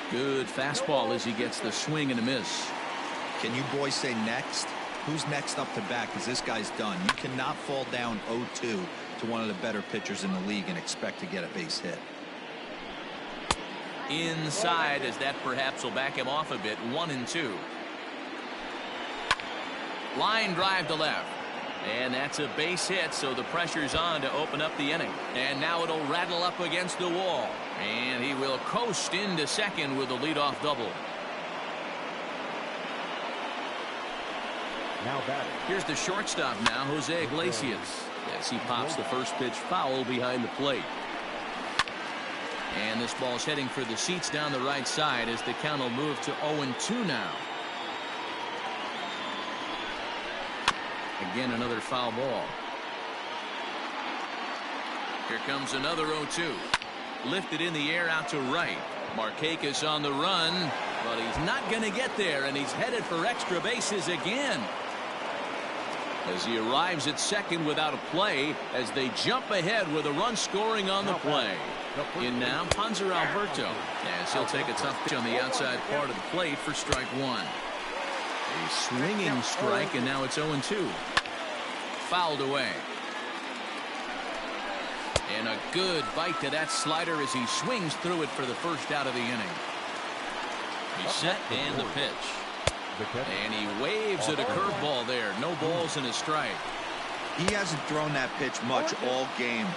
Good fastball as he gets the swing and a miss. Can you boys say next? Who's next up to bat? Because this guy's done. You cannot fall down 0-2 to one of the better pitchers in the league and expect to get a base hit. Inside, as that perhaps will back him off a bit. 1-2. Line drive to left. And that's a base hit, so the pressure's on to open up the inning. And now it'll rattle up against the wall. And he will coast into second with a leadoff double. Now batting. Here's the shortstop now, Jose Iglesias, as he pops the first pitch foul behind the plate. And this ball's heading for the seats down the right side as the count will move to 0-2 now. Again, another foul ball. Here comes another 0-2. Lifted in the air out to right. Markakis on the run, but he's not going to get there, and he's headed for extra bases again. As he arrives at second without a play, as they jump ahead with a run scoring on the play. In now, Hanser Alberto, as he'll take a tough pitch on the outside part of the plate for strike one. A swinging strike, and now it's 0-2. Fouled away. And a good bite to that slider as he swings through it for the first out of the inning. He's set and the pitch. And he waves at a curveball there. No balls and a strike. He hasn't thrown that pitch much all game.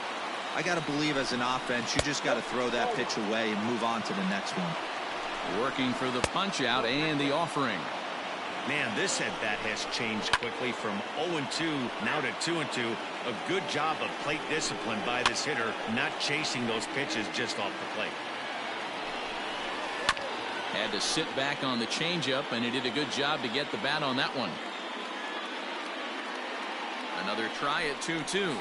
I got to believe as an offense, you just got to throw that pitch away and move on to the next one. Working for the punch out and the offering. Man, this at bat has changed quickly from 0-2 now to 2-2. A good job of plate discipline by this hitter, not chasing those pitches just off the plate. Had to sit back on the changeup, and he did a good job to get the bat on that one. Another try at 2-2.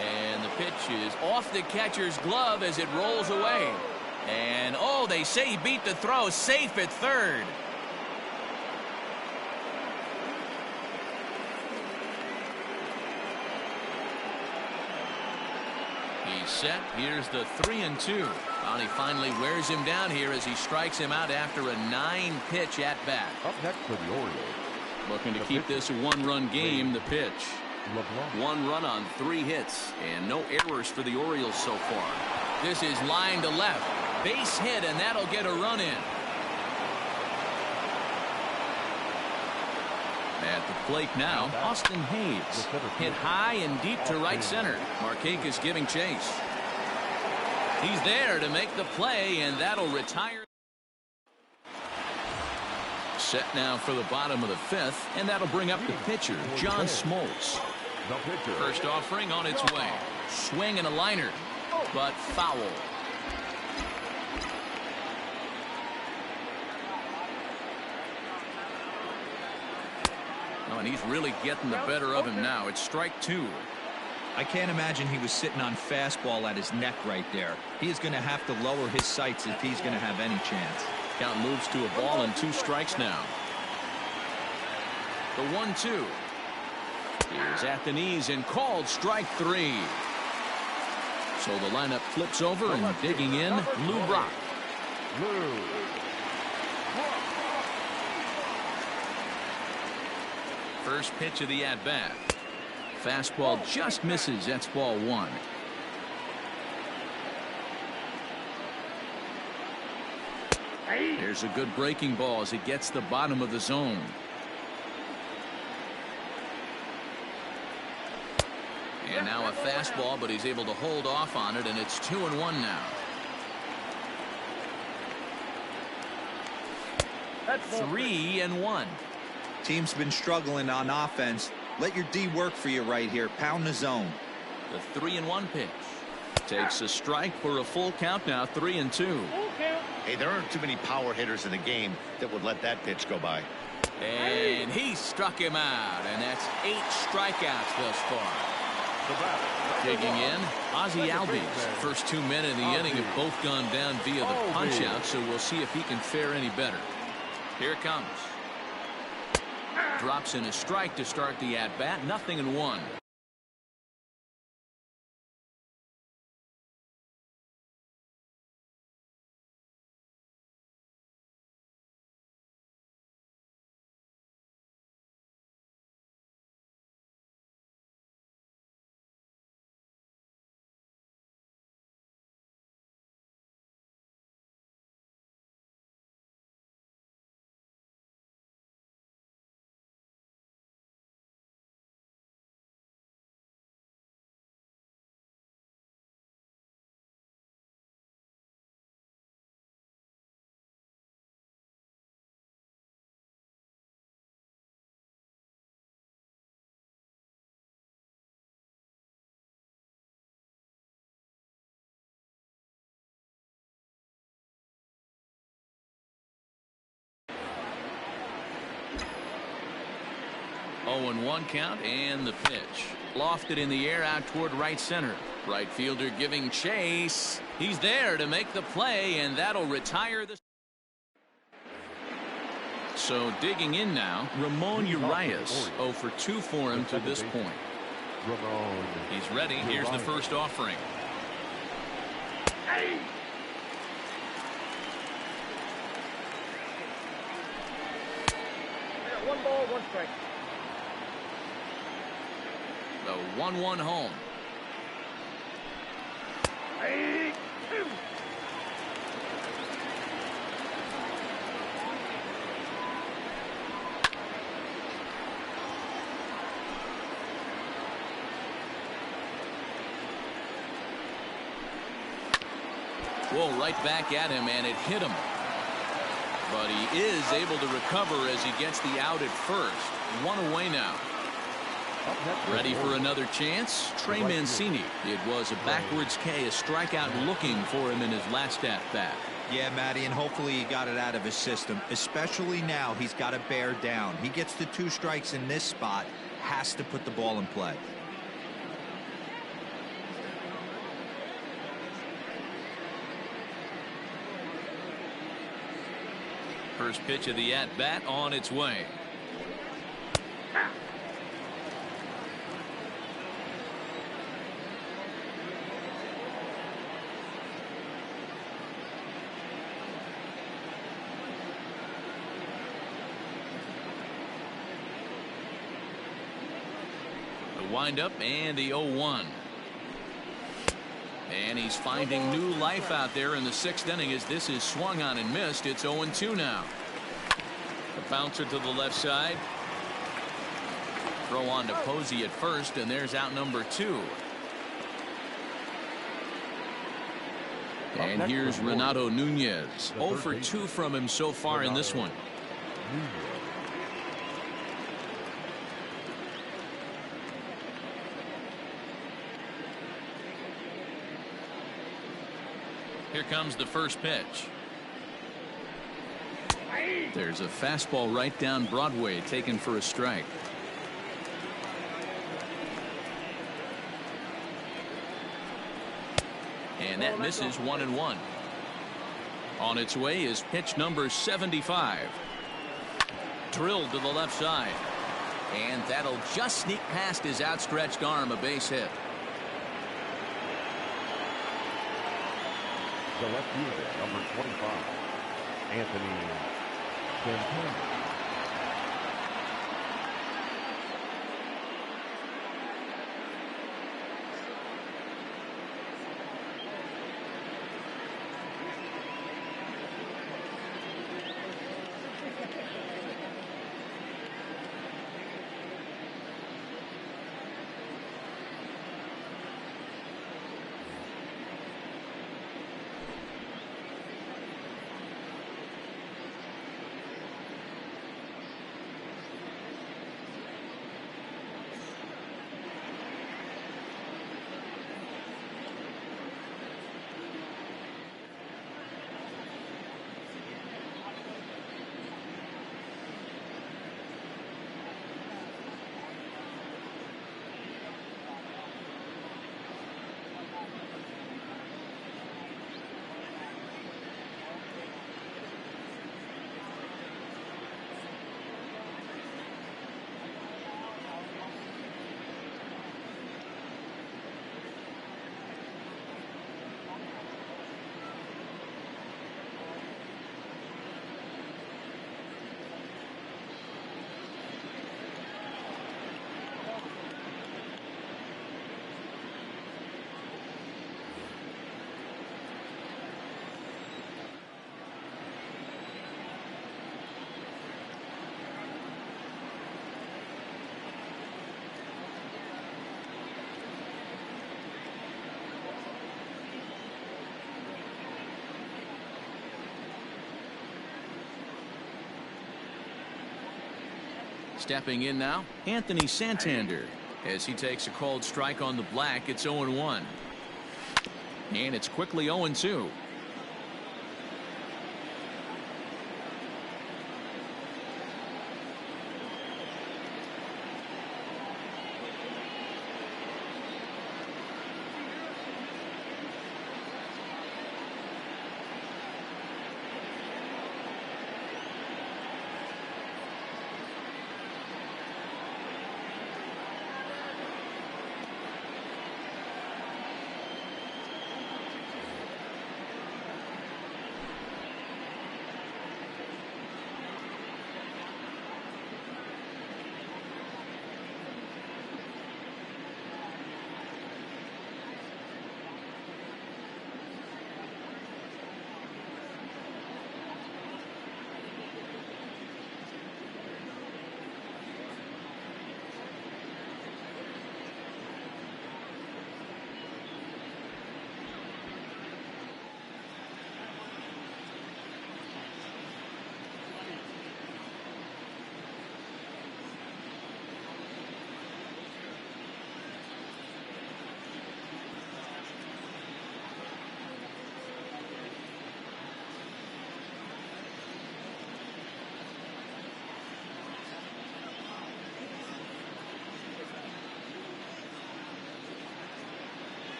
And the pitch is off the catcher's glove as it rolls away. And oh, they say he beat the throw, safe at third. He's set. Here's the 3-2. And he finally wears him down here as he strikes him out after a 9-pitch at bat. Up next for the Orioles. Looking to keep this a one-run game. The pitch. One run on 3 hits and no errors for the Orioles so far. This is line to left. Base hit, and that'll get a run in. At the plate now, Austin Hayes. Hit high and deep to right center. Markakis giving chase. He's there to make the play, and that'll retire. Set now for the bottom of the 5th, and that'll bring up the pitcher, John Smoltz. First offering on its way. Swing and a liner, but foul. Oh, and he's really getting the better of him now. It's strike 2. I can't imagine he was sitting on fastball at his neck right there. He is going to have to lower his sights if he's going to have any chance. Count moves to a ball and 2 strikes now. The 1-2 is at the knees and called strike 3. So the lineup flips over, and digging in, Lou Brock. First pitch of the at-bat. Fastball just misses. That's ball 1. There's a good breaking ball as it gets the bottom of the zone. And now a fastball, but he's able to hold off on it, and it's 2-1 now. That's 3-1. Team's been struggling on offense. Let your D work for you right here. Pound the zone. The 3-1 pitch takes a strike for a full count now. 3-2. Hey, there aren't too many power hitters in the game that would let that pitch go by. And he struck him out, and that's 8 strikeouts thus far. Digging in, Ozzie Albies. First 2 men in the inning have both gone down via the punch out, so we'll see if he can fare any better. Here it comes. Drops in a strike to start the at bat. 0-1. 0-1 count, and the pitch. Lofted in the air out toward right center. Right fielder giving chase. He's there to make the play, and that'll retire the... So digging in now, Ramon Urias. 0 for 2 for him to this point. Ramon. He's ready. Here's the first offering. Hey! I got 1 ball, 1 strike. The 1-1 home. Hey! 2. Whoa, right back at him, and it hit him. But he is able to recover as he gets the out at first. 1 away now. Ready for another chance? Trey Mancini. It was a backwards K, a strikeout looking for him in his last at-bat. Yeah, Matty, and hopefully he got it out of his system. Especially now, he's got to bear down. He gets the 2 strikes in this spot, has to put the ball in play. First pitch of the at-bat on its way. The windup and the 0-1. And he's finding new life out there in the 6th inning as this is swung on and missed. It's 0-2 now. The bouncer to the left side. Throw on to Posey at first, and there's out number 2. And here's Renato Nunez. 0 for 2 from him so far in this one. Here comes the first pitch. There's a fastball right down Broadway taken for a strike. And that misses 1-1. On its way is pitch number 75. Drilled to the left side. And that'll just sneak past his outstretched arm, a base hit. The left fielder, number 25, Anthony Santana. Stepping in now, Anthony Santander. As he takes a called strike on the black, it's 0-1. And it's quickly 0-2.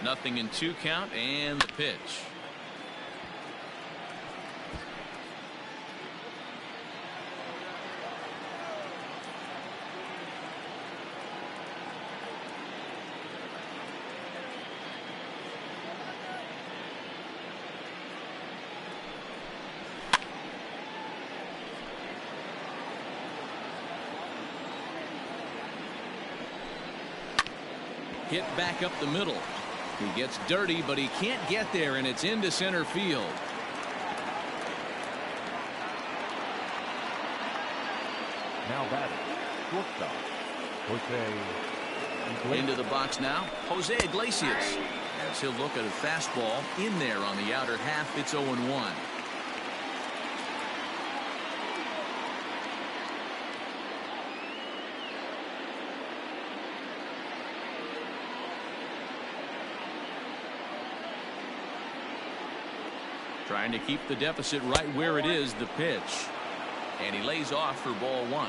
0-2 count and the pitch. Hit back up the middle. He gets dirty, but he can't get there, and it's into center field. Now batting, shortstop, Jose. Into the box now, Jose Iglesias. As he'll look at a fastball in there on the outer half. It's 0-1. Trying to keep the deficit right where it is, the pitch. And he lays off for ball 1.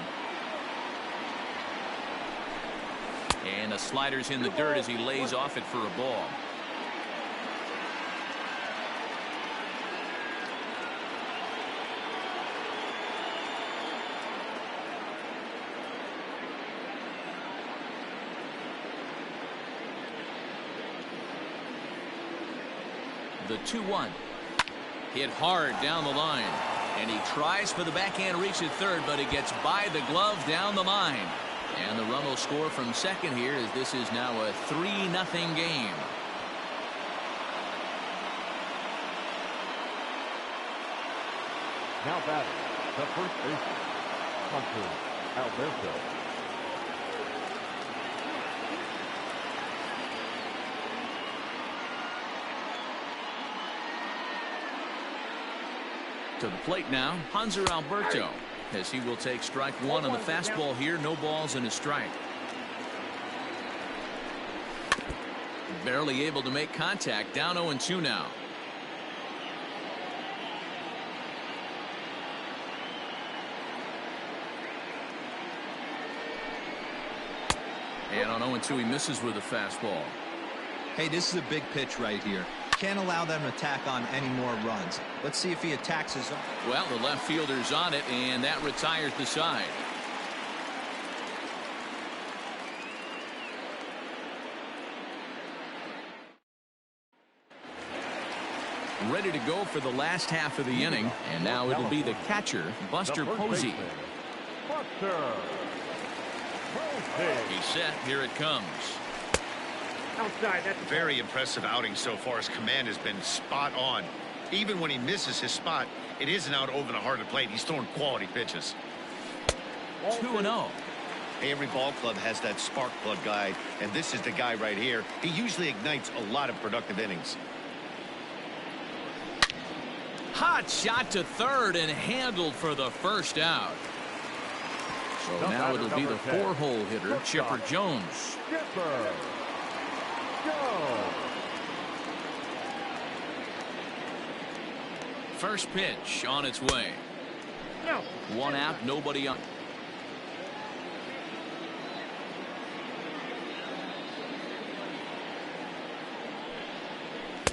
And the slider's in the dirt as he lays off it for a ball. The 2-1. Hit hard down the line. And he tries for the backhand reach at third, but it gets by the glove down the line. And the run will score from second here, as this is now a 3-0 game. Now batting, the first baseman, Hunter Alberto. To the plate now, Hanser Alberto, as he will take strike 1 on the fastball here. No balls and a strike. Barely able to make contact. Down 0-2 now. And on 0-2 he misses with a fastball. Hey, this is a big pitch right here. Can't allow them to tack on any more runs. Let's see if he attacks his own. Well, the left fielder's on it, and that retires the side. Ready to go for the last half of the inning, and now it'll be the catcher, Buster Posey. Buster Posey. He's set. Here it comes. Outside. That's Very impressive outing so far. His command has been spot on. Even when he misses his spot, it isn't out over the heart of the plate. He's throwing quality pitches. 2-0. Hey, every ball club has that spark plug guy, and this is the guy right here. He usually ignites a lot of productive innings. Hot shot to third and handled for the first out. So now it'll be the 4-hole hitter, Chipper Jones. Chipper Jones. First pitch on its way. no. 1 out, nobody on.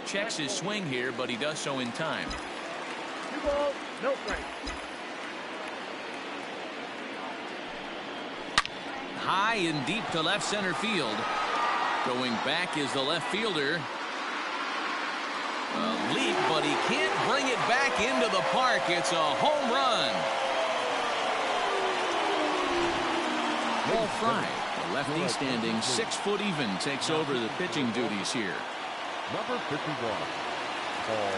Checks his swing here, but he does so in time. 2 balls, no strike. High and deep to left center field. Going back is the left fielder. A leap, but he can't bring it back into the park. It's a home run. Paul Fry, the lefty standing 6 foot even, takes over the pitching duties here. Number 51, Paul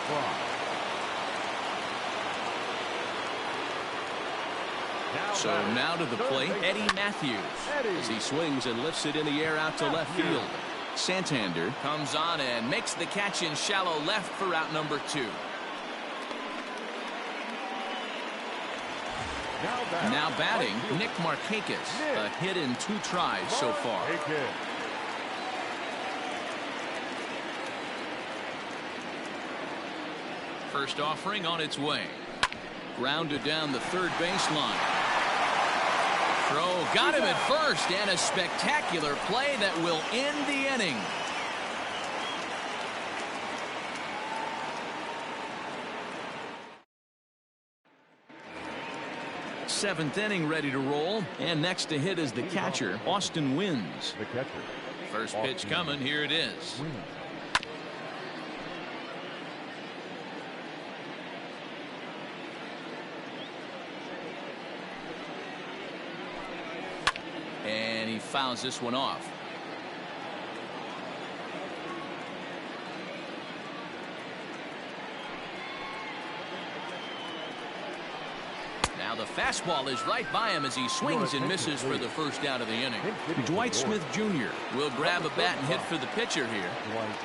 Fry. So now to the plate, Eddie Matthews, as he swings and lifts it in the air out to left field. Santander comes on and makes the catch in shallow left for out number 2. Now batting, Nick Markakis, a hit in 2 tries so far. First offering on its way. Grounded down the third baseline. Throw got him at first, and a spectacular play that will end the inning. 7th inning ready to roll. And next to hit is the catcher, Austin Wynns. The catcher. First pitch coming. Here it is. And he fouls this one off. Now the fastball is right by him as he swings and misses for the first out of the inning. Dwight Smith Jr. will grab a bat and hit for the pitcher here. Dwight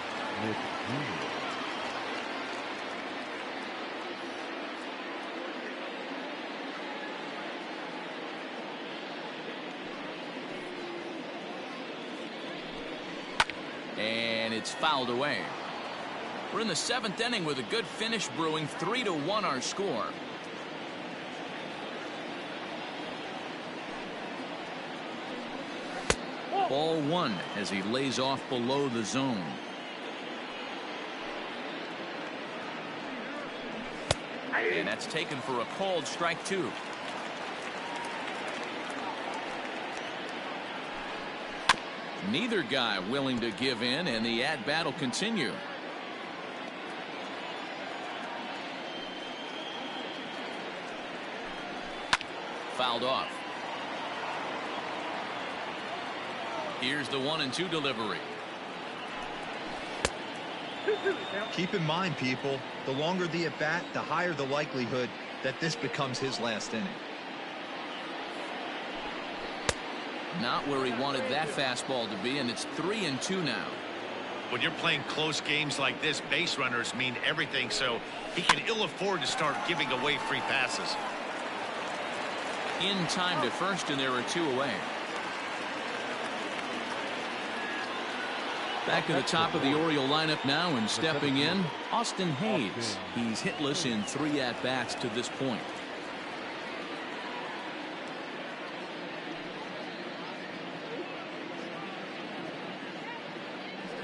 Smith Jr. And it's fouled away. We're in the 7th inning with a good finish brewing. 3-1 our score. Ball 1 as he lays off below the zone. And that's taken for a called strike 2. Neither guy willing to give in, and the at-bat will continue. Fouled off. Here's the 1-2 delivery. Keep in mind, people, the longer the at-bat, the higher the likelihood that this becomes his last inning. Not where he wanted that fastball to be, and it's 3-2 now. When you're playing close games like this, base runners mean everything, so he can ill afford to start giving away free passes. In time to first, and there are 2 away. Back to the top of the Oriole lineup now, and stepping in, Austin Hayes. He's hitless in 3 at-bats to this point.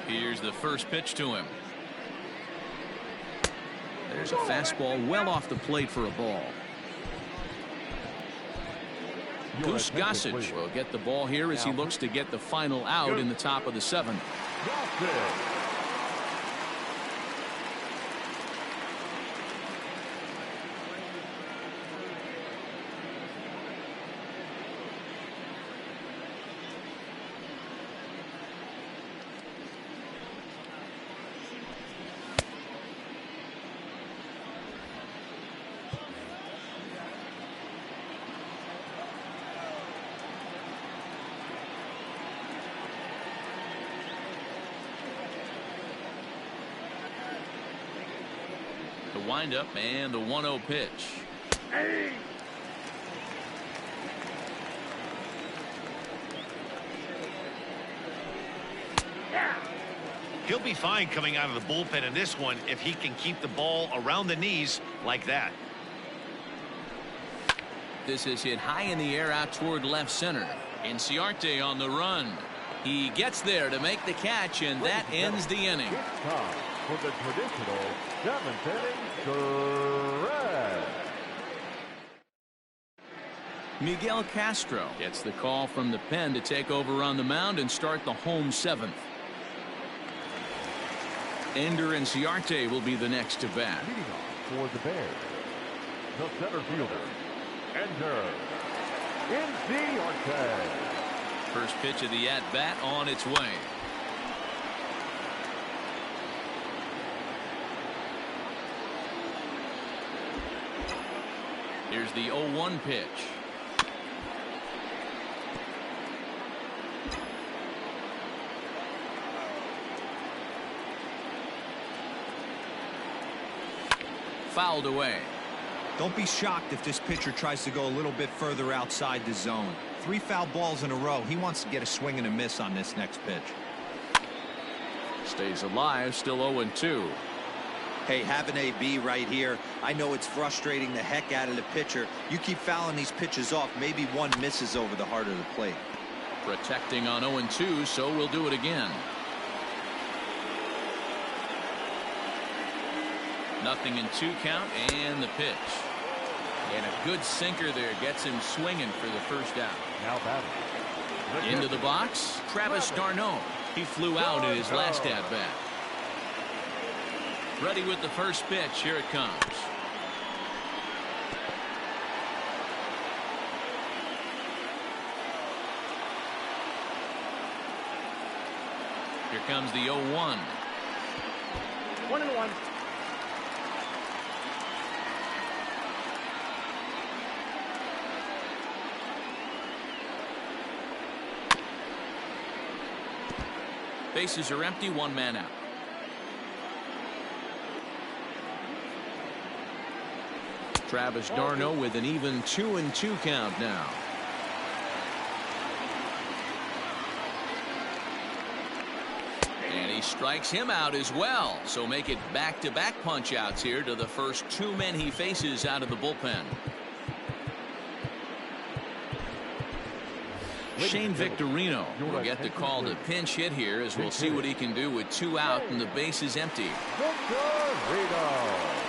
Here's the first pitch to him. There's a fastball well off the plate for a ball. Goose Gossage will get the ball here as he looks to get the final out in the top of the 7th. The windup and the 1-0 pitch. Hey! Yeah. He'll be fine coming out of the bullpen in this one if he can keep the ball around the knees like that. This is hit high in the air out toward left center. Inciarte on the run. He gets there to make the catch, and that ends the inning. It's time for the traditional 7th inning stretch. Miguel Castro gets the call from the pen to take over on the mound and start the home 7th. Ender Inciarte will be the next to bat. Leading off for the Bears, the center fielder, Ender Inciarte. First pitch of the at-bat on its way. Here's the 0-1 pitch. Fouled away. Don't be shocked if this pitcher tries to go a little bit further outside the zone. 3 foul balls in a row. He wants to get a swing and a miss on this next pitch. Stays alive, still 0-2. Hey, have an AB right here. I know it's frustrating the heck out of the pitcher. You keep fouling these pitches off, maybe one misses over the heart of the plate. Protecting on 0-2, so we'll do it again. 0-2 count, and the pitch. And a good sinker there gets him swinging for the first out. Now batting. Into the box, Travis d'Arnaud. He flew out in his last at-bat. Ready with the first pitch. Here it comes. Here comes the 0-1. 1-1. Bases are empty, one man out. Travis d'Arnaud with an even 2-2 count now. And he strikes him out as well. So make it back-to-back punch-outs here to the first two men he faces out of the bullpen. Shane Victorino will get the call to pinch hit here, as we'll see what he can do with two out and the bases empty. Victorino.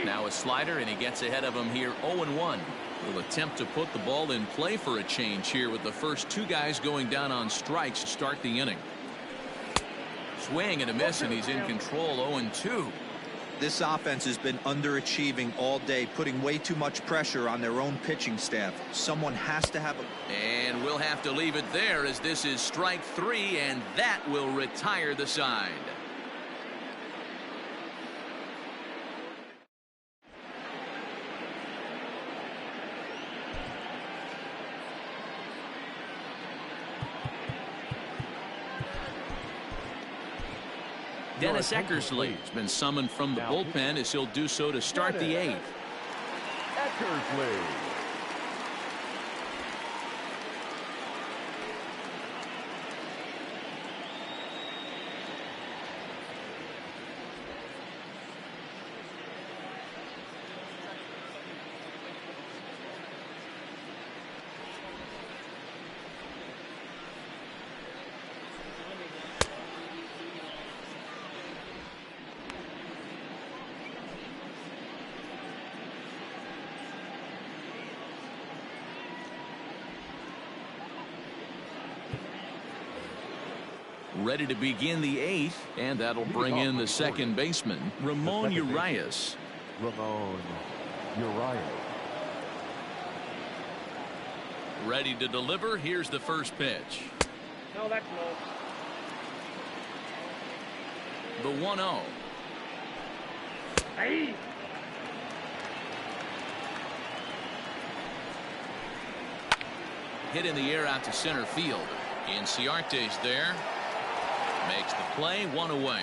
Now a slider, and he gets ahead of him here. 0-1. Will attempt to put the ball in play for a change here with the first two guys going down on strikes to start the inning. Swing and a miss, and he's in control. 0-2. This offense has been underachieving all day, putting way too much pressure on their own pitching staff. Someone has to have a... And we'll have to leave it there, as this is strike three, and that will retire the side. Dennis Eckersley has been summoned from the bullpen, as he'll do so to start the eighth. Eckersley. Ready to begin the eighth, and that'll bring in the second baseman, Ramon Urias. Ramon Urias. Ready to deliver. Here's the first pitch. No, that's no. The 1-0. Hey. Hit in the air out to center field. Inciarte's there. Makes the play, one away.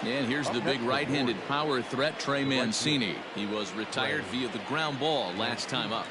And here's the big right-handed power threat, Trey Mancini. He was retired via the ground ball last time up.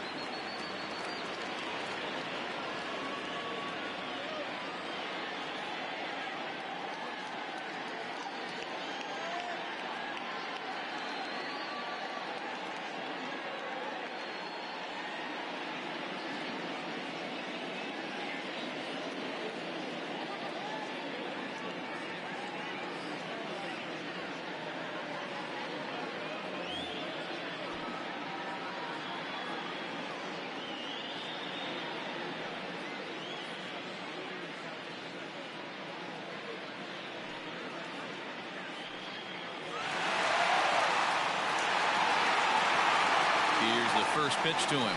First pitch to him.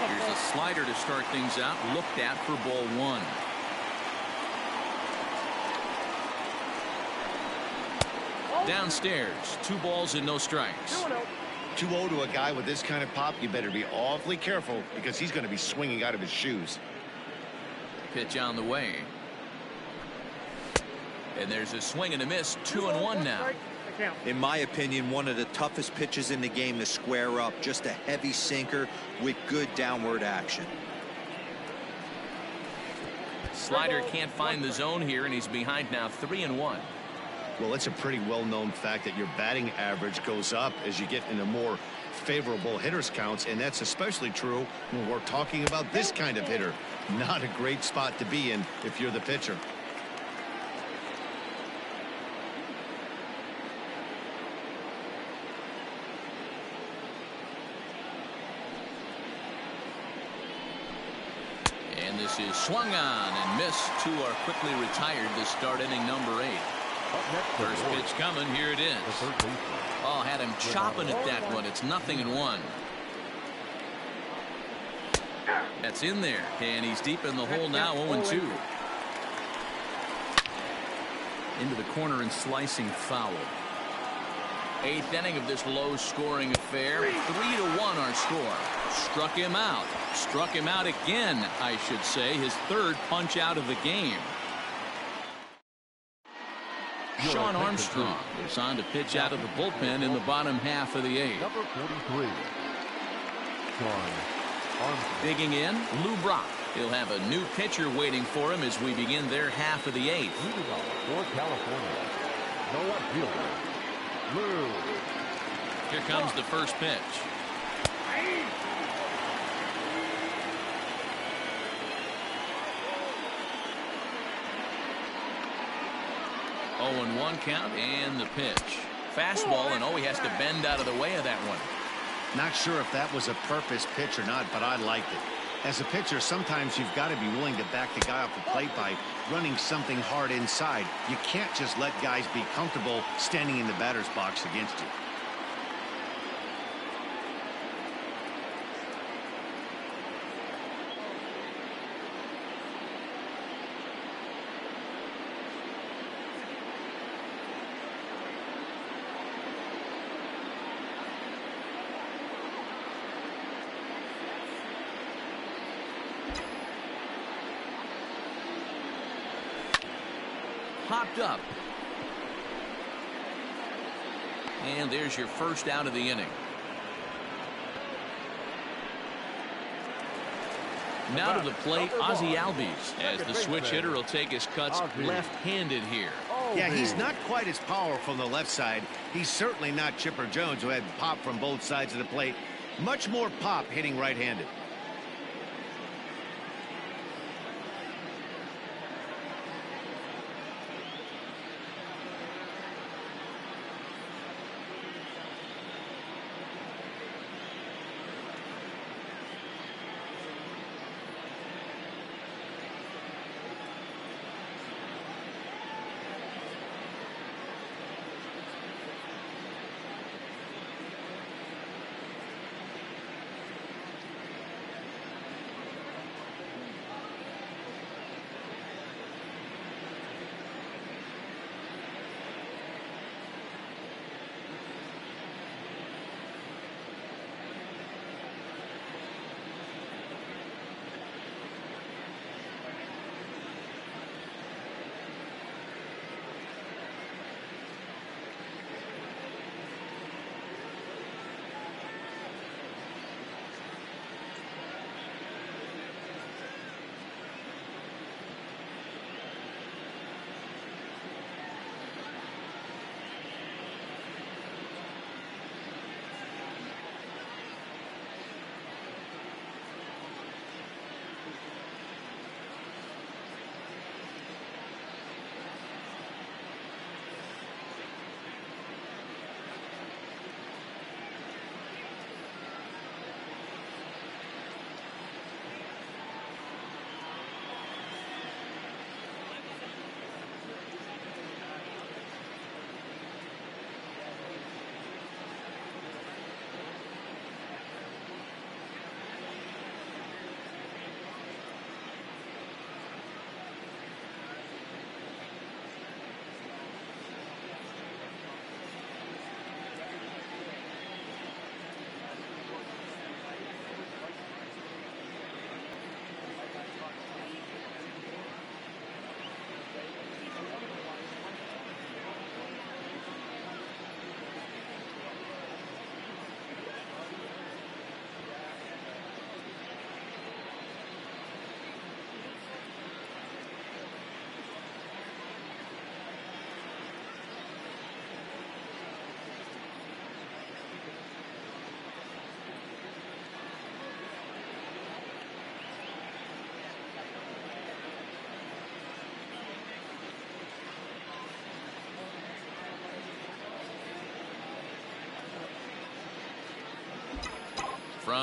Here's a slider to start things out, looked at for ball one. Downstairs, 2 balls and no strikes. 2-0 to a guy with this kind of pop. You better be awfully careful, because he's going to be swinging out of his shoes. Pitch on the way. And there's a swing and a miss. 2-1 now. In my opinion, one of the toughest pitches in the game to square up. Just a heavy sinker with good downward action. Slider can't find the zone here, and he's behind now. 3-1. Well, it's a pretty well-known fact that your batting average goes up as you get into more favorable hitters counts, and that's especially true when we're talking about this kind of hitter. Not a great spot to be in if you're the pitcher. And this is swung on and missed. Two are quickly retired to start inning number 8. First pitch coming. Here it is. Oh, had him chopping at that one. It's 0-1. That's in there, and he's deep in the hole now. 0-2. Into the corner and slicing foul. 8th inning of this low-scoring affair. 3-1 our score. Struck him out. Struck him out again, I should say. His 3rd punch out of the game. Sean Armstrong is on to pitch out of the bullpen in the bottom half of the 8th. Number 43, Sean Armstrong. Digging in, Lou Brock. He'll have a new pitcher waiting for him as we begin their half of the 8th. For California, no left fielder, Lou. Here comes the first pitch. 0-1 count and the pitch. Fastball, and he has to bend out of the way of that one. Not sure if that was a purpose pitch or not, but I liked it. As a pitcher, sometimes you've got to be willing to back the guy off the plate by running something hard inside. You can't just let guys be comfortable standing in the batter's box against you. Popped up. And there's your first out of the inning. Now to the plate, Ozzie Albies, as the switch hitter will take his cuts left-handed here. Yeah, he's not quite as powerful on the left side. He's certainly not Chipper Jones, who had pop from both sides of the plate. Much more pop hitting right-handed.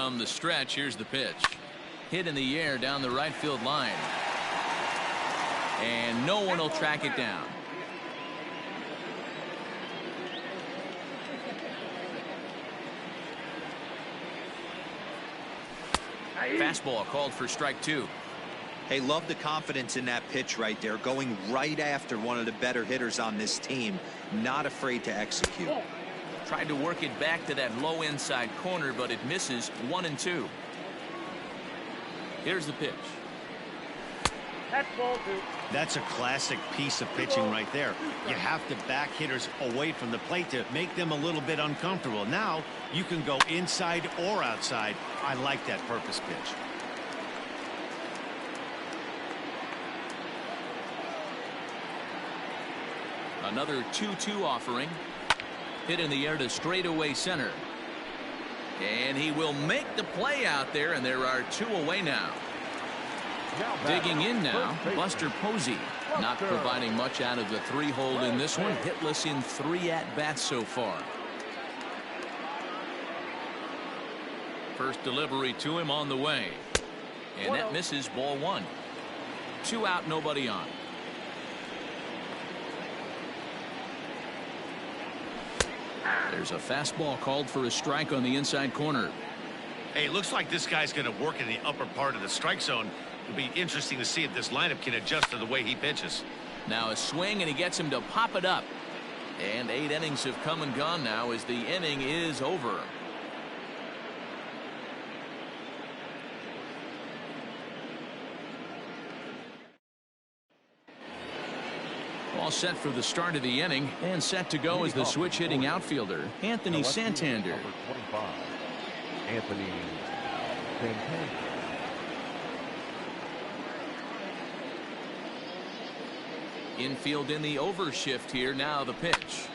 From the stretch, here's the pitch. Hit in the air down the right field line. And no one will track it down. Fastball called for strike 2. Hey, love the confidence in that pitch right there. Going right after one of the better hitters on this team. Not afraid to execute. Tried to work it back to that low inside corner, but it misses. 1-2. Here's the pitch. That's ball 2. That's a classic piece of pitching right there. You have to back hitters away from the plate to make them a little bit uncomfortable. Now you can go inside or outside. I like that purpose pitch. Another 2-2 offering. Hit in the air to straightaway center. And he will make the play out there, and there are 2 away now. Digging in now, Buster Posey. Not providing much out of the 3-hole in this one. Hitless in 3 at-bats so far. First delivery to him on the way. And that misses. Ball 1. 2 out, nobody on. There's a fastball called for a strike on the inside corner. Hey, it looks like this guy's going to work in the upper part of the strike zone. It'll be interesting to see if this lineup can adjust to the way he pitches. Now a swing, and he gets him to pop it up. And 8 innings have come and gone now as the inning is over. All set for the start of the inning, and set to go as the switch hitting outfielder, Anthony Santander. Number 25, Anthony Santander. Infield in the overshift here. Now the pitch.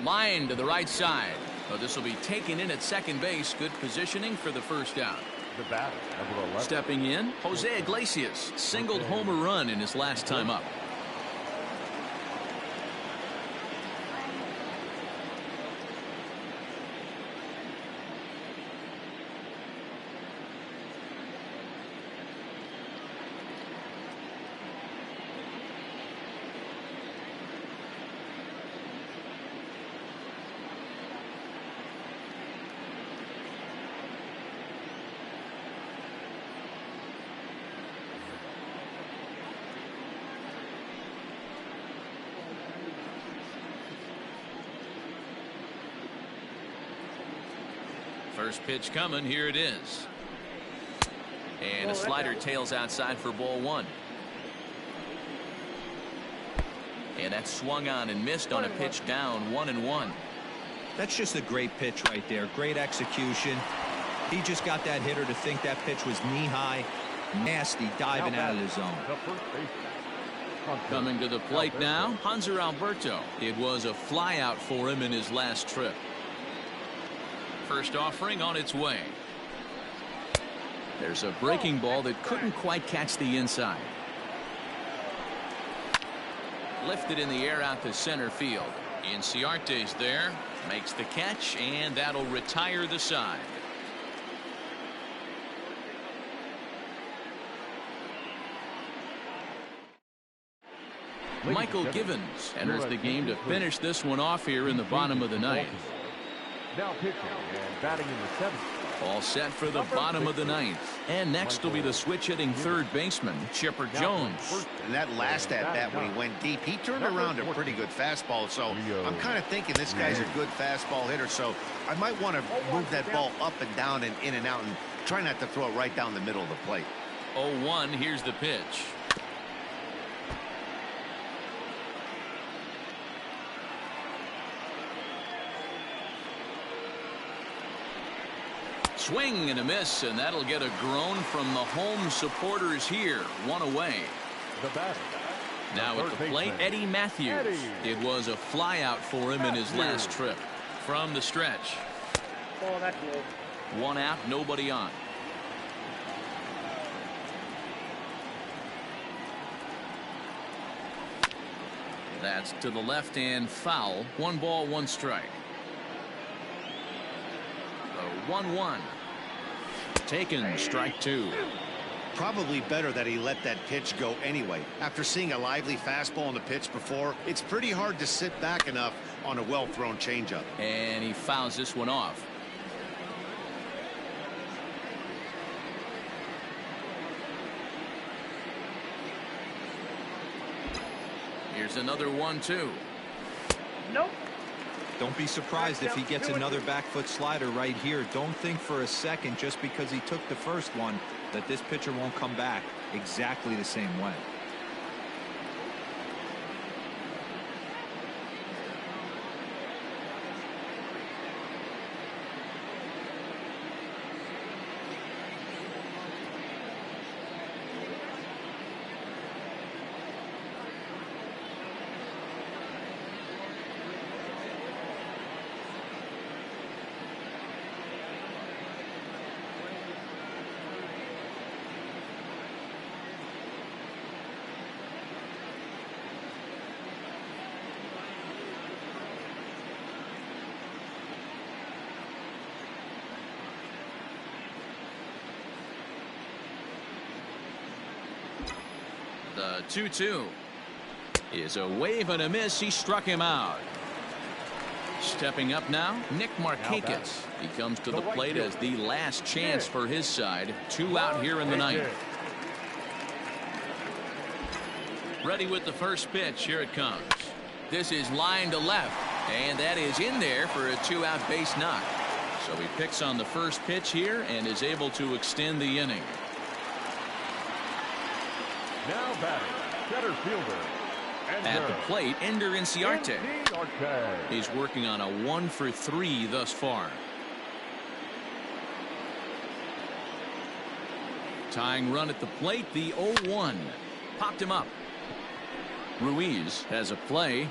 Line to the right side. Oh, this will be taken in at second base. Good positioning for the first out. The batter, number 11. Stepping in, Jose Iglesias. Singled home a run in his last time up. First pitch coming. Here it is. And a slider tails outside for ball 1. And that swung on and missed on a pitch down. 1-1. That's just a great pitch right there. Great execution. He just got that hitter to think that pitch was knee high. Nasty diving out of the zone. Coming to the plate now, Hanser Alberto. It was a fly out for him in his last trip. First offering on its way. There's a breaking ball that couldn't quite catch the inside. Lifted in the air out to center field. Inciarte's there, makes the catch, and that'll retire the side. Michael Givens enters the game to finish this one off here in the bottom of the ninth. Now pitching and batting in the 7th. All set for the bottom of the ninth. And next will be the switch hitting third baseman, Chipper Jones. And that last at-bat when he went deep, he turned around a pretty good fastball. So I'm kind of thinking this guy's a good fastball hitter. So I might want to move that ball up and down and in and out and try not to throw it right down the middle of the plate. 0-1, here's the pitch. Swing and a miss, and that'll get a groan from the home supporters here. 1 away. The batter. Now at the plate, Eddie Matthews. It was a fly out for him in his last trip. From the stretch. Oh, that's low. 1 out, nobody on. That's to the left and foul. 1 ball, 1 strike. 1-1. taken, strike 2. Probably better that he let that pitch go anyway. After seeing a lively fastball on the pitch before, it's pretty hard to sit back enough on a well-thrown changeup. And he fouls this one off. Here's another 1-2. Nope. Don't be surprised if he gets another back foot slider right here. Don't think for a second, just because he took the first one, that this pitcher won't come back exactly the same way. The 2-2 is a wave and a miss. He struck him out. Stepping up now, Nick Markakis. He comes to the plate as the last chance for his side. 2 out here in the ninth. Ready with the first pitch. Here it comes. This is line to left, and that is in there for a 2-out base knock. So he picks on the first pitch here and is able to extend the inning. Now batting, center fielder. At the plate, Ender Inciarte. He's working on a 1-for-3 thus far. Tying run at the plate, the 0-1. Popped him up. Ruiz has a play.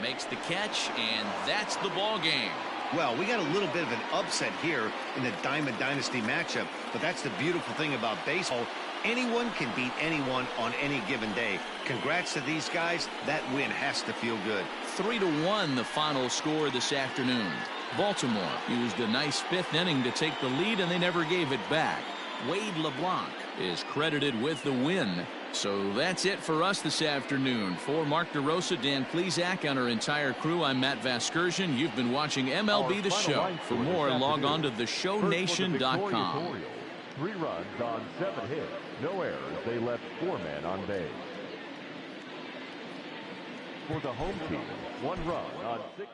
Makes the catch, and that's the ball game. Well, we got a little bit of an upset here in the Diamond Dynasty matchup, but that's the beautiful thing about baseball. Anyone can beat anyone on any given day. Congrats to these guys. That win has to feel good. 3-1 the final score this afternoon. Baltimore used a nice 5th inning to take the lead, and they never gave it back. Wade LeBlanc is credited with the win. So that's it for us this afternoon. For Mark DeRosa, Dan Plesac, and our entire crew, I'm Matt Vasgersian. You've been watching MLB The Show. For more, log on to theshownation.com. 3 runs on 7 hits. No errors. They left 4 men on base. For the home team, 1 run on 6.